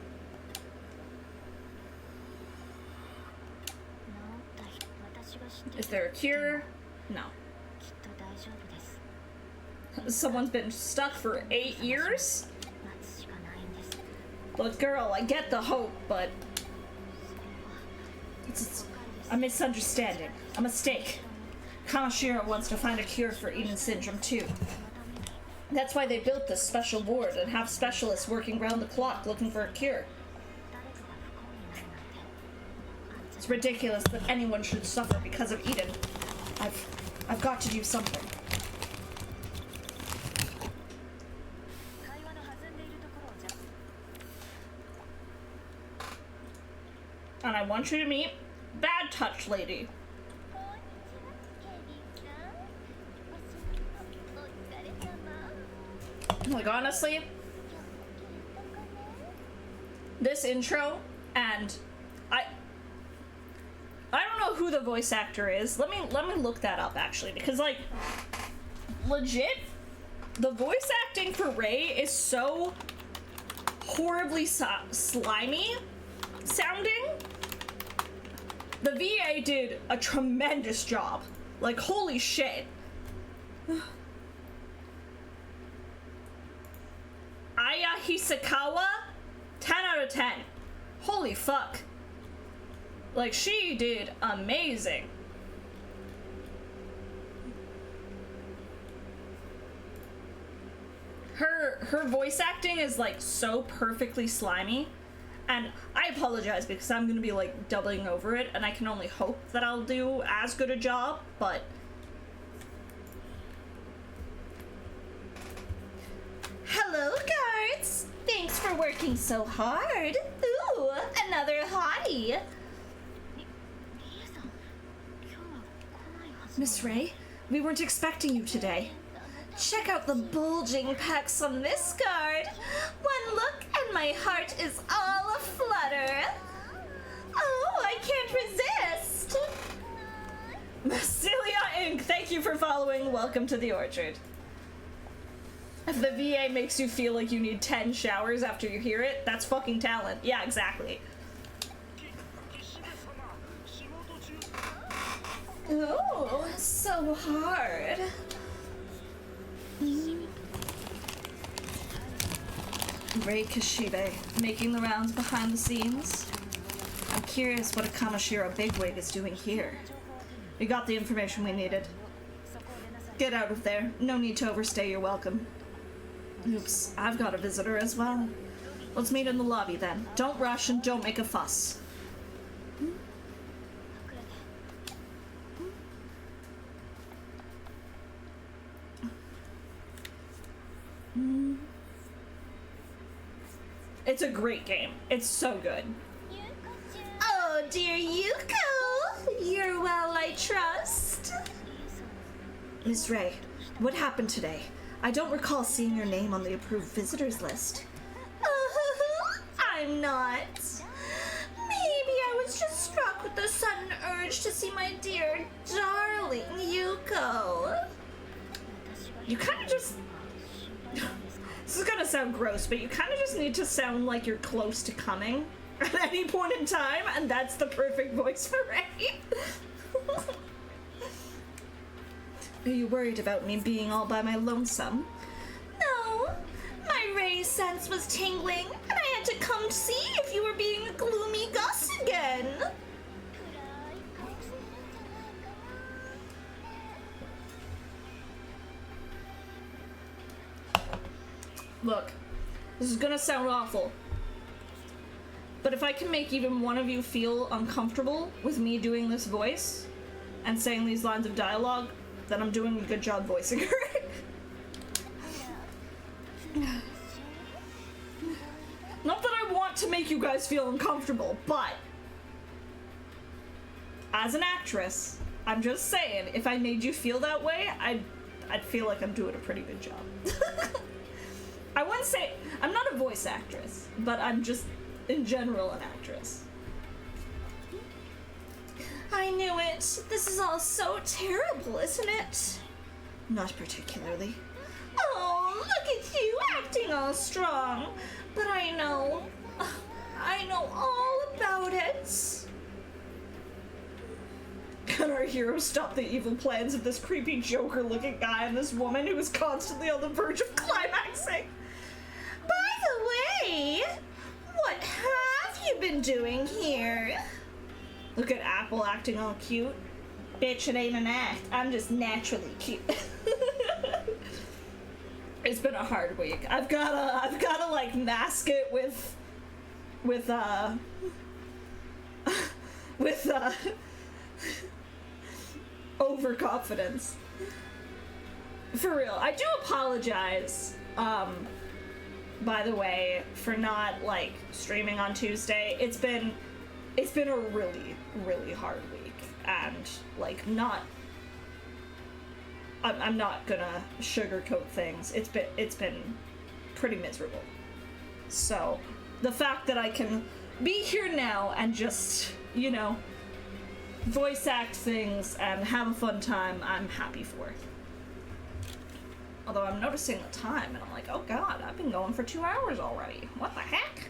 Is there a cure? No. Someone's been stuck for 8 years? Look, girl, I get the hope, but it's a misunderstanding, a mistake. Kamashiro wants to find a cure for Eden Syndrome too. That's why they built this special ward and have specialists working round the clock looking for a cure. It's ridiculous that anyone should suffer because of Eden. I've got to do something. And I want you to meet Bad Touch Lady. Like, honestly, this intro, and I don't know who the voice actor is. Let me look that up, actually, because, like, legit, the voice acting for Rei is so horribly slimy sounding. The VA did a tremendous job. Like, holy shit. Aya Hisakawa, 10 out of 10. Holy fuck. Like, she did amazing. Her voice acting is, like, so perfectly slimy. And I apologize because I'm gonna be, like, doubling over it, and I can only hope that I'll do as good a job, but... Hello, guards! Thanks for working so hard. Ooh, another hottie. Miss Rei, we weren't expecting you today. Check out the bulging pecs on this guard. One look and my heart is all aflutter. Oh, I can't resist. Celia Inc., thank you for following. Welcome to the Orchard. If the VA makes you feel like you need 10 showers after you hear it, that's fucking talent. Yeah, exactly. Oh, so hard. Rei Kashibe, making the rounds behind the scenes. I'm curious what a Kamashiro bigwig is doing here. We got the information we needed. Get out of there. No need to overstay your welcome. Oops, I've got a visitor as well. Let's meet in the lobby then. Don't rush and don't make a fuss. It's a great game. It's so good. Oh, dear Yuko! You're well, I trust. Miss Rei, what happened today? I don't recall seeing your name on the approved visitors list. I'm not. Maybe I was just struck with the sudden urge to see my dear, darling Yuko. You kind of just... This is gonna sound gross, but you kind of just need to sound like you're close to coming at any point in time, and that's the perfect voice for Rei. Are you worried about me being all by my lonesome? No. My Rei sense was tingling, and I had to come to see if you were being a gloomy Gus again. Look, this is gonna sound awful, but if I can make even one of you feel uncomfortable with me doing this voice and saying these lines of dialogue, then I'm doing a good job voicing her. Not that I want to make you guys feel uncomfortable, but as an actress, I'm just saying, if I made you feel that way, I'd feel like I'm doing a pretty good job. I wouldn't say, I'm not a voice actress, but I'm just, in general, an actress. I knew it. This is all so terrible, isn't it? Not particularly. Oh, look at you acting all strong. But I know all about it. Can our hero stop the evil plans of this creepy Joker-looking guy and this woman who is constantly on the verge of climaxing? By the way, what have you been doing here? Look at Apple acting all cute. Bitch, it ain't an act. I'm just naturally cute. It's been a hard week. I've gotta like mask it with overconfidence. For real. I do apologize, by the way, for not like streaming on Tuesday. It's been a really, really hard week, and like I'm not gonna sugarcoat things. It's been pretty miserable. So the fact that I can be here now and just, you know, voice act things and have a fun time, I'm happy for. Although I'm noticing the time and I'm like, oh god, I've been going for 2 hours already. What the heck?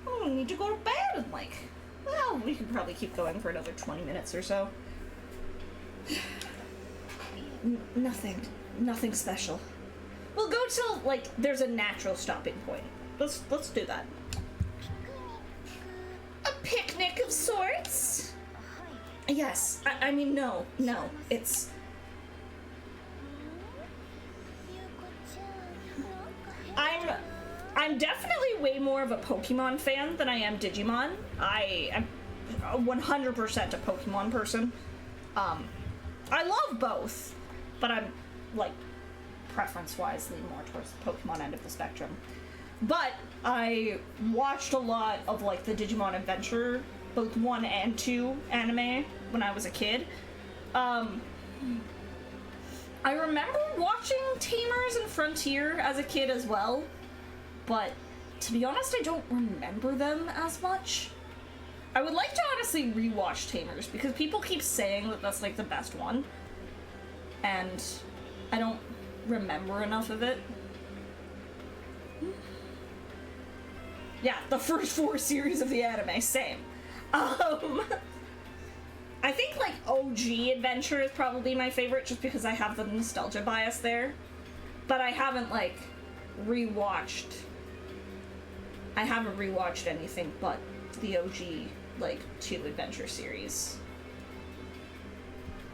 I need to go to bed. And like, well, we could probably keep going for another 20 minutes or so. Nothing special. We'll go till like there's a natural stopping point. Let's do that. A picnic of sorts? Yes. I mean, no. It's... I'm definitely way more of a Pokemon fan than I am Digimon. I am 100% a Pokemon person. I love both, but I'm, like, preference-wise lean more towards the Pokemon end of the spectrum. But I watched a lot of, like, the Digimon Adventure, both 1 and 2 anime when I was a kid. I remember watching Tamers and Frontier as a kid as well, but to be honest, I don't remember them as much. I would like to honestly rewatch Tamers, because people keep saying that that's, like, the best one, and I don't remember enough of it. Yeah, the first 4 series of the anime, same. I think, like, OG Adventure is probably my favorite, just because I have the nostalgia bias there. But I haven't, like, rewatched... I haven't rewatched anything but the OG, like, 2 Adventure series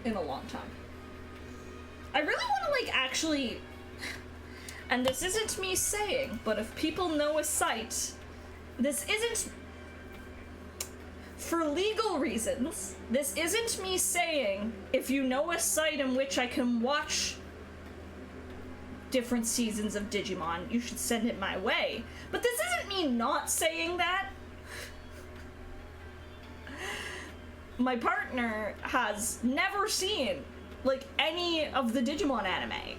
in a long time. I really want to, like, actually... And this isn't me saying, but if people know a site... This isn't... For legal reasons, this isn't me saying, if you know a site in which I can watch different seasons of Digimon, you should send it my way. But this isn't me not saying that. My partner has never seen, like, any of the Digimon anime.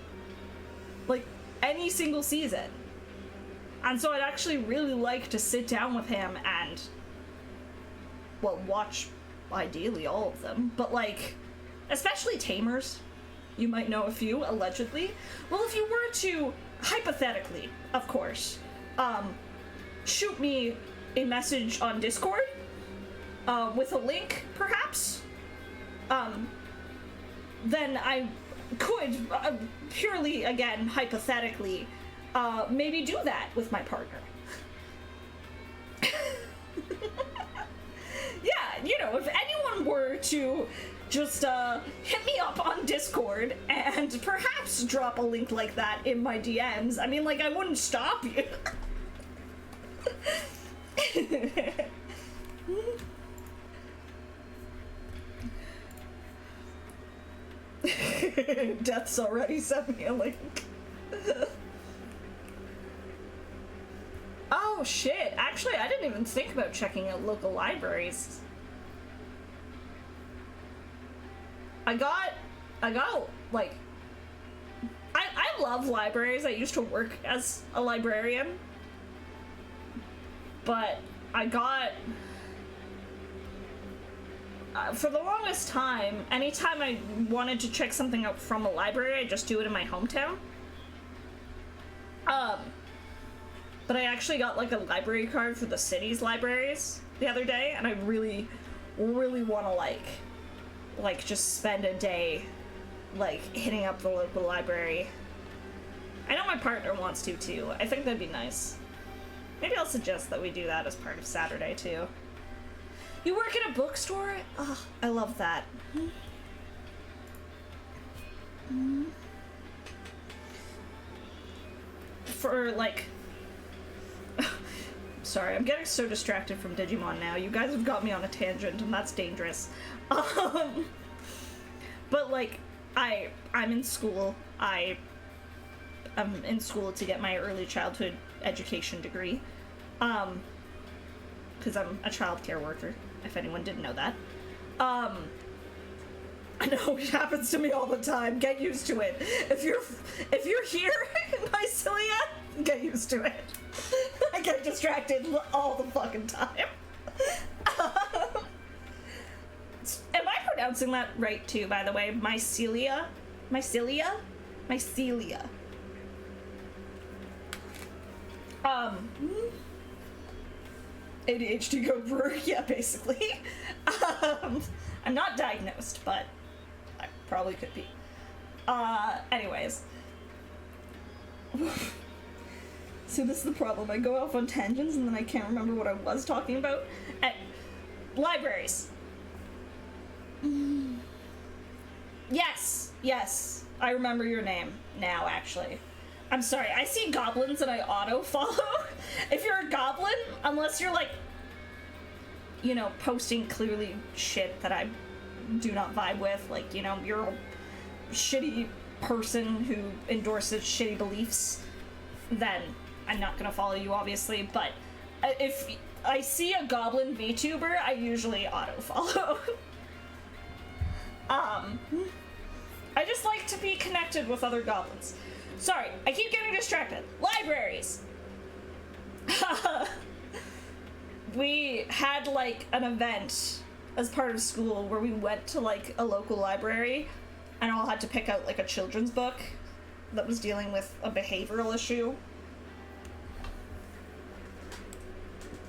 Like, any single season. And so I'd actually really like to sit down with him and, well, watch, ideally, all of them. But, like, especially Tamers. You might know a few, allegedly. Well, if you were to, hypothetically, of course, shoot me a message on Discord, with a link, perhaps, then I could, purely, again, hypothetically, maybe do that with my partner. Yeah, you know, if anyone were to just hit me up on Discord and perhaps drop a link like that in my DMs, I mean, like, I wouldn't stop you. Death's already sent me a link. Oh shit, actually I didn't even think about checking out local libraries. I got like, I love libraries. I used to work as a librarian, but I got, for the longest time, anytime I wanted to check something out from a library, I just do it in my hometown. But I actually got, like, a library card for the city's libraries the other day, and I really, really want to, like, like, just spend a day, like, hitting up the local library. I know my partner wants to, too. I think that'd be nice. Maybe I'll suggest that we do that as part of Saturday, too. You work at a bookstore? Oh, I love that. For, like... Sorry, I'm getting so distracted from Digimon now. You guys have got me on a tangent, and that's dangerous. But, like, I'm in school. I'm in school to get my early childhood education degree. Because I'm a child care worker, if anyone didn't know that. I know it happens to me all the time. Get used to it. If you're here in my cilia, get used to it. I get distracted all the fucking time. Am I pronouncing that right too, by the way? Mycelia? Mycelia? Mycelia. ADHD go brewer? Yeah, basically. I'm not diagnosed, but I probably could be. Anyways. So this is the problem. I go off on tangents and then I can't remember what I was talking about. Libraries. Yes. I remember your name now, actually. I'm sorry, I see goblins and I auto-follow. If you're a goblin, unless you're like, you know, posting clearly shit that I do not vibe with, like, you know, you're a shitty person who endorses shitty beliefs, then I'm not gonna follow you, obviously, but if I see a goblin VTuber, I usually auto-follow. I just like to be connected with other goblins. Sorry, I keep getting distracted. Libraries! We had, like, an event as part of school where we went to, like, a local library and all had to pick out, like, a children's book that was dealing with a behavioral issue.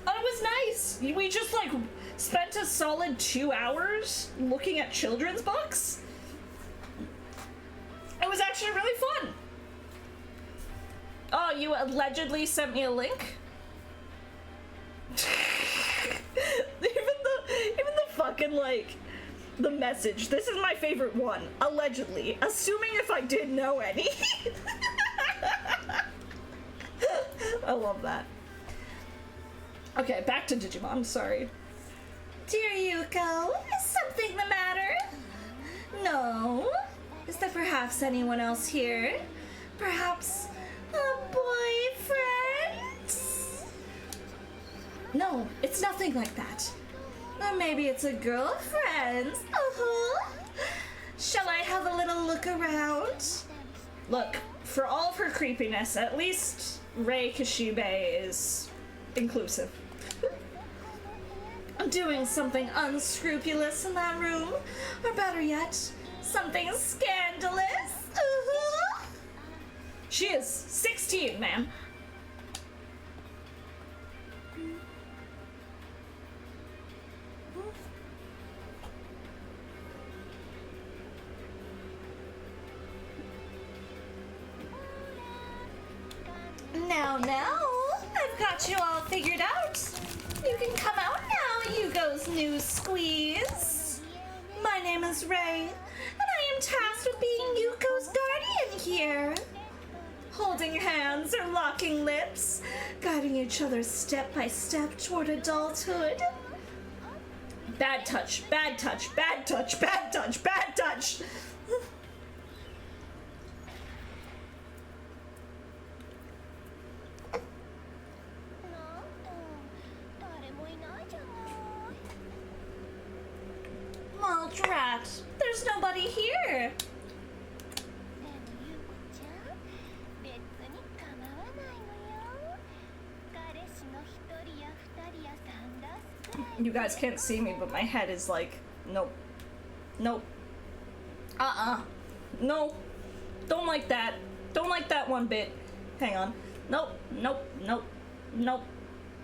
And it was nice! We just, like, spent a solid 2 hours looking at children's books. It was actually really fun. Oh, you allegedly sent me a link? even the fucking, like, the message. This is my favorite one. Allegedly. Assuming if I did know any. I love that. Okay, back to Digimon, sorry. Dear Yuko, is something the matter? No? Is there perhaps anyone else here? Perhaps a boyfriend? No, it's nothing like that. Or maybe it's a girlfriend. Shall I have a little look around? Look, for all of her creepiness, at least Rei Kishibe is inclusive. I'm doing something unscrupulous in that room, or better yet, something scandalous. She is 16, ma'am. Now, I've got you all figured out. You can come out now, Yuko's new squeeze. My name is Rei, and I am tasked with being Yuko's guardian here. Holding hands or locking lips, guiding each other step by step toward adulthood. Bad touch, bad touch, bad touch, bad touch, bad touch. Drat, there's nobody here. You guys can't see me, but my head is like, nope. Nope. No. Don't like that. Don't like that one bit. Hang on. Nope. Nope. Nope. Nope.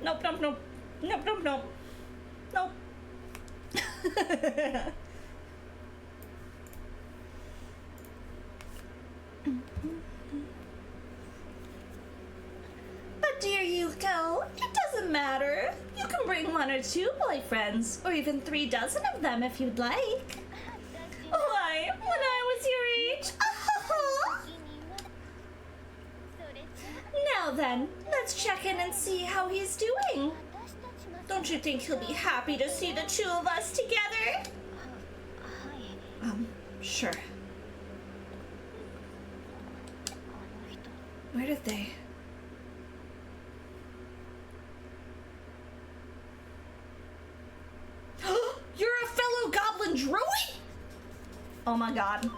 Nope. Nope. Nope. Nope. Nope. Nope. Nope. But dear Yuko, it doesn't matter. You can bring 1 or 2 boyfriends, or even 3 dozen of them if you'd like. Why, when I was your age? Now then, let's check in and see how he's doing. Don't you think he'll be happy to see the 2 of us together? Sure. Where did they? You're a fellow goblin druid? Oh my god.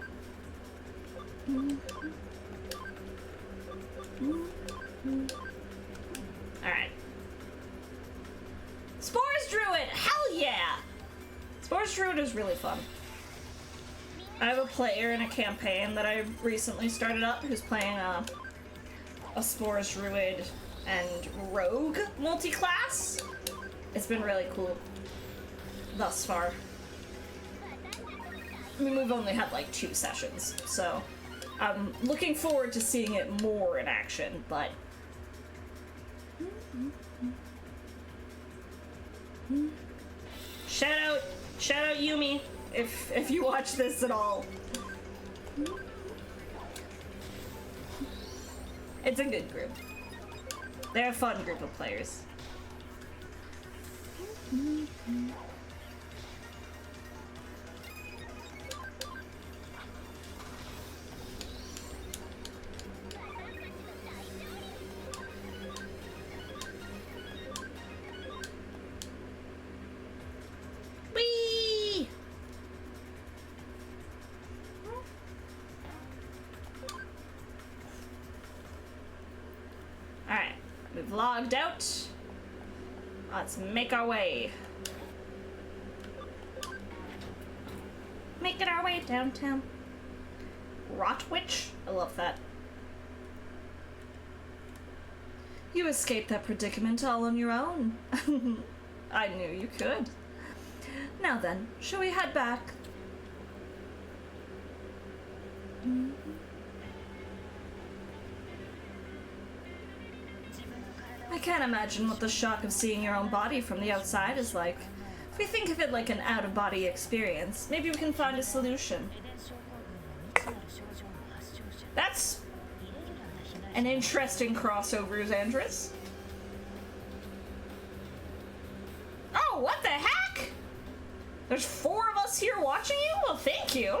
Alright. Spores Druid! Hell yeah! Spores Druid is really fun. I have a player in a campaign that I recently started up who's playing a Spores Druid and Rogue multi-class. It's been really cool thus far. I mean, we've only had like 2 sessions, so I'm looking forward to seeing it more in action, but shout out Yumi if you watch this at all. It's a good group. They're a fun group of players. Whee! Alright, we've logged out. Let's make our way. Making our way downtown. Rotwitch? I love that. You escaped that predicament all on your own. I knew you could. Now then, shall we head back? I can't imagine what the shock of seeing your own body from the outside is like. If we think of it like an out-of-body experience, maybe we can find a solution. That's an interesting crossover, Xandris. Oh, what the heck? There's 4 of us here watching you? Well, thank you.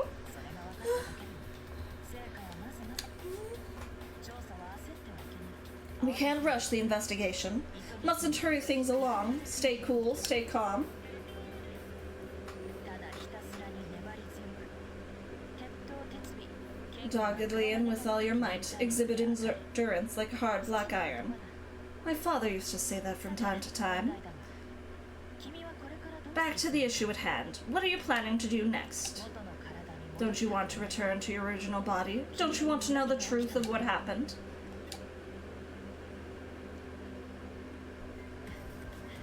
We can't rush the investigation. Mustn't hurry things along. Stay cool, stay calm. Doggedly and with all your might, exhibit endurance like hard black iron. My father used to say that from time to time. Back to the issue at hand. What are you planning to do next? Don't you want to return to your original body? Don't you want to know the truth of what happened?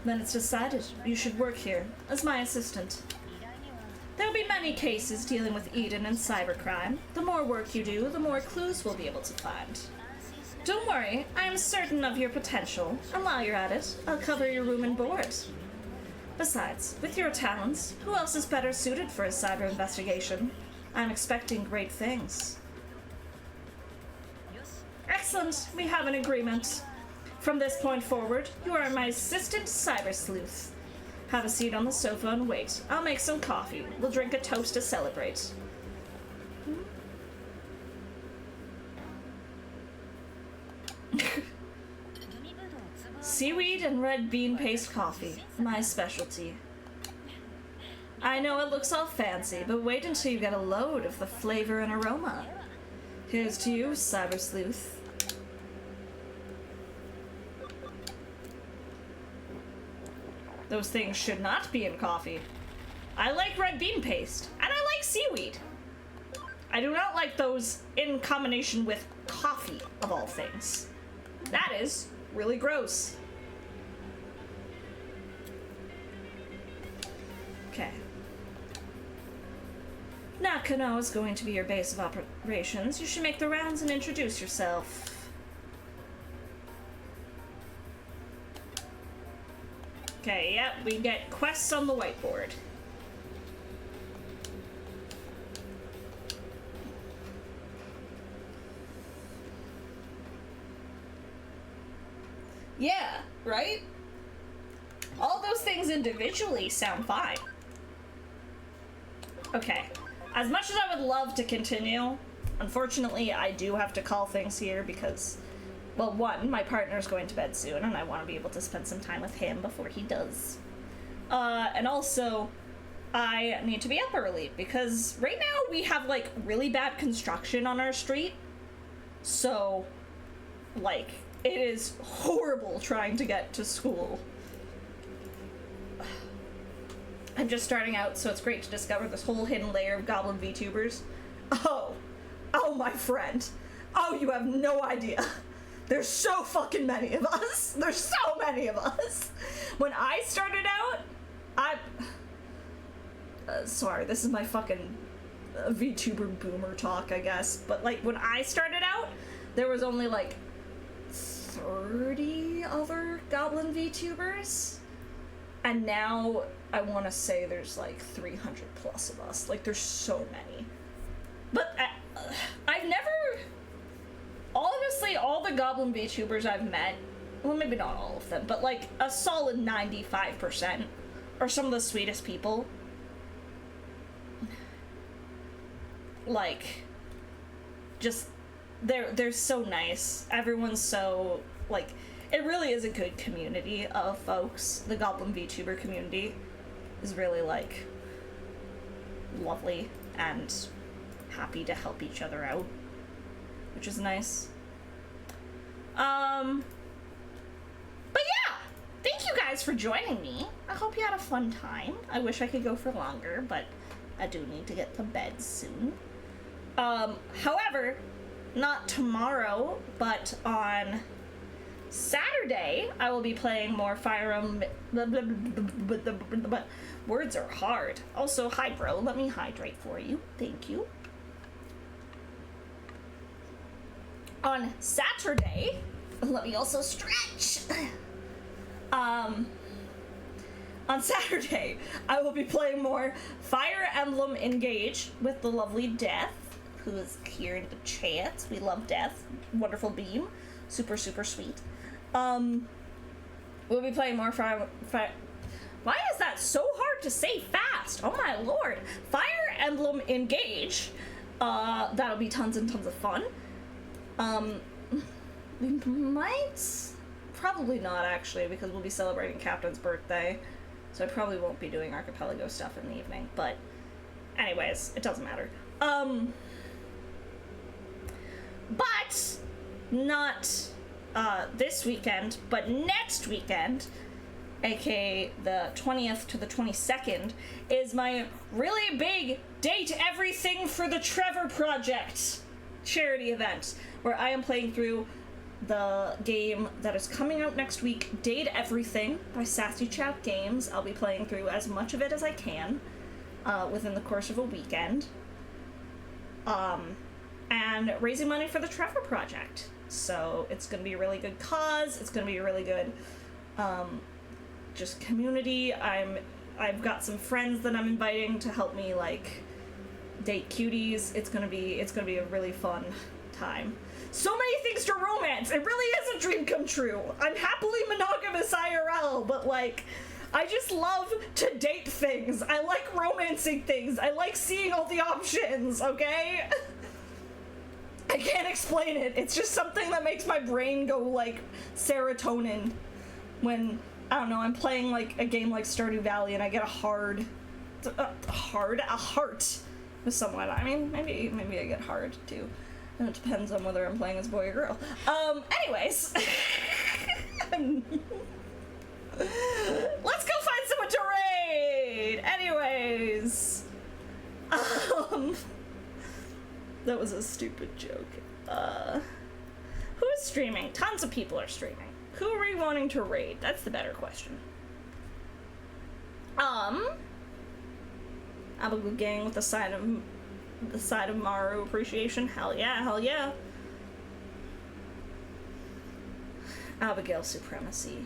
Then it's decided. You should work here, as my assistant. There will be many cases dealing with Eden and cybercrime. The more work you do, the more clues we'll be able to find. Don't worry, I am certain of your potential, and while you're at it, I'll cover your room and board. Besides, with your talents, who else is better suited for a cyber investigation? I'm expecting great things. Excellent, we have an agreement. From this point forward, you are my assistant cyber sleuth. Have a seat on the sofa and wait. I'll make some coffee. We'll drink a toast to celebrate. Seaweed and red bean paste coffee. My specialty. I know it looks all fancy, but wait until you get a load of the flavor and aroma. Here's to you, cyber sleuth. Those things should not be in coffee. I like red bean paste, and I like seaweed. I do not like those in combination with coffee, of all things. That is really gross. Okay. Now yknow is going to be your base of operations. You should make the rounds and introduce yourself. Okay, yep, we get quests on the whiteboard. Yeah, right? All those things individually sound fine. Okay. As much as I would love to continue, unfortunately, I do have to call things here because, well, one, my partner's going to bed soon, and I want to be able to spend some time with him before he does. And also, I need to be up early because right now we have, like, really bad construction on our street. So, like, it is horrible trying to get to school. I'm just starting out, so it's great to discover this whole hidden layer of goblin VTubers. Oh, my friend. Oh, you have no idea. There's so fucking many of us. There's so many of us. When I started out, sorry, this is my fucking VTuber boomer talk, I guess. But, like, when I started out, there was only, like, 30 other goblin VTubers. And now, I want to say there's, like, 300 plus of us. Like, there's so many. But I've never... Honestly, all the goblin VTubers I've met, well, maybe not all of them, but, like, a solid 95% are some of the sweetest people. Like, just, they're so nice. Everyone's so, like... It really is a good community of folks. The Goblin VTuber community is really, like, lovely and happy to help each other out, which is nice. But yeah! Thank you guys for joining me. I hope you had a fun time. I wish I could go for longer, but I do need to get to bed soon. However, not tomorrow, but on Saturday, I will be playing more Fire Emblem. Words are hard. Also, hi, bro. Let me hydrate for you. Thank you. On Saturday, let me also stretch. On Saturday, I will be playing more Fire Emblem Engage with the lovely Death, who is here in the chat. We love Death. Wonderful beam. Super, super sweet. We'll be playing more Fire... Why is that so hard to say fast? Oh my lord. Fire Emblem Engage. That'll be tons and tons of fun. We might... Probably not, actually, because we'll be celebrating Captain's birthday. So I probably won't be doing Archipelago stuff in the evening, but... Anyways, it doesn't matter. But... Not... this weekend, but next weekend, aka the 20th to the 22nd, is my really big Date Everything for the Trevor Project charity event, where I am playing through the game that is coming out next week, Date Everything by Sassy Chat Games. I'll be playing through as much of it as I can within the course of a weekend, and raising money for the Trevor Project. So it's going to be a really good cause. It's going to be a really good, just community. I've got some friends that I'm inviting to help me, like, date cuties. It's going to be a really fun time. So many things to romance. It really is a dream come true. I'm happily monogamous IRL, but, like, I just love to date things. I like romancing things. I like seeing all the options, okay? I can't explain it. It's just something that makes my brain go, like, serotonin when, I don't know, I'm playing, like, a game like Stardew Valley and I get a heart with someone. I mean, maybe I get hard, too. And it depends on whether I'm playing as a boy or girl. Anyways. Let's go find someone to raid! Anyways. That was a stupid joke. Who's streaming? Tons of people are streaming. Who are we wanting to raid? That's the better question. Abagu gang with a side of the side of Maru appreciation. Hell yeah, hell yeah. Abigail supremacy.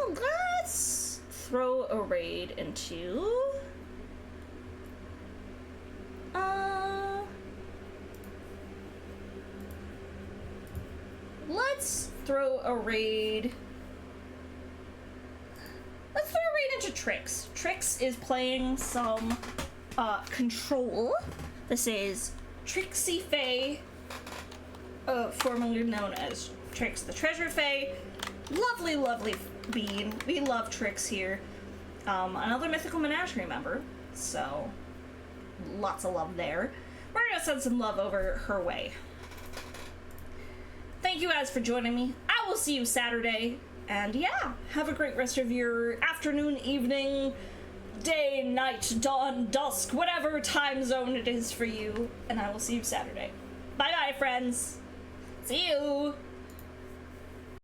Let's throw a raid into... Let's throw a raid... Let's throw a raid into Trix. Trix is playing some, Control. This is Trixie Faye, formerly known as Trix the Treasure Fae. Lovely, lovely bean. We love Trix here. Another Mythical Menagerie member, so lots of love there. We're gonna send some love over her way. Thank you guys for joining me. I will see you Saturday, and yeah, have a great rest of your afternoon, evening, day, night, dawn, dusk, whatever time zone it is for you, and I will see you Saturday. Bye bye, friends. See you.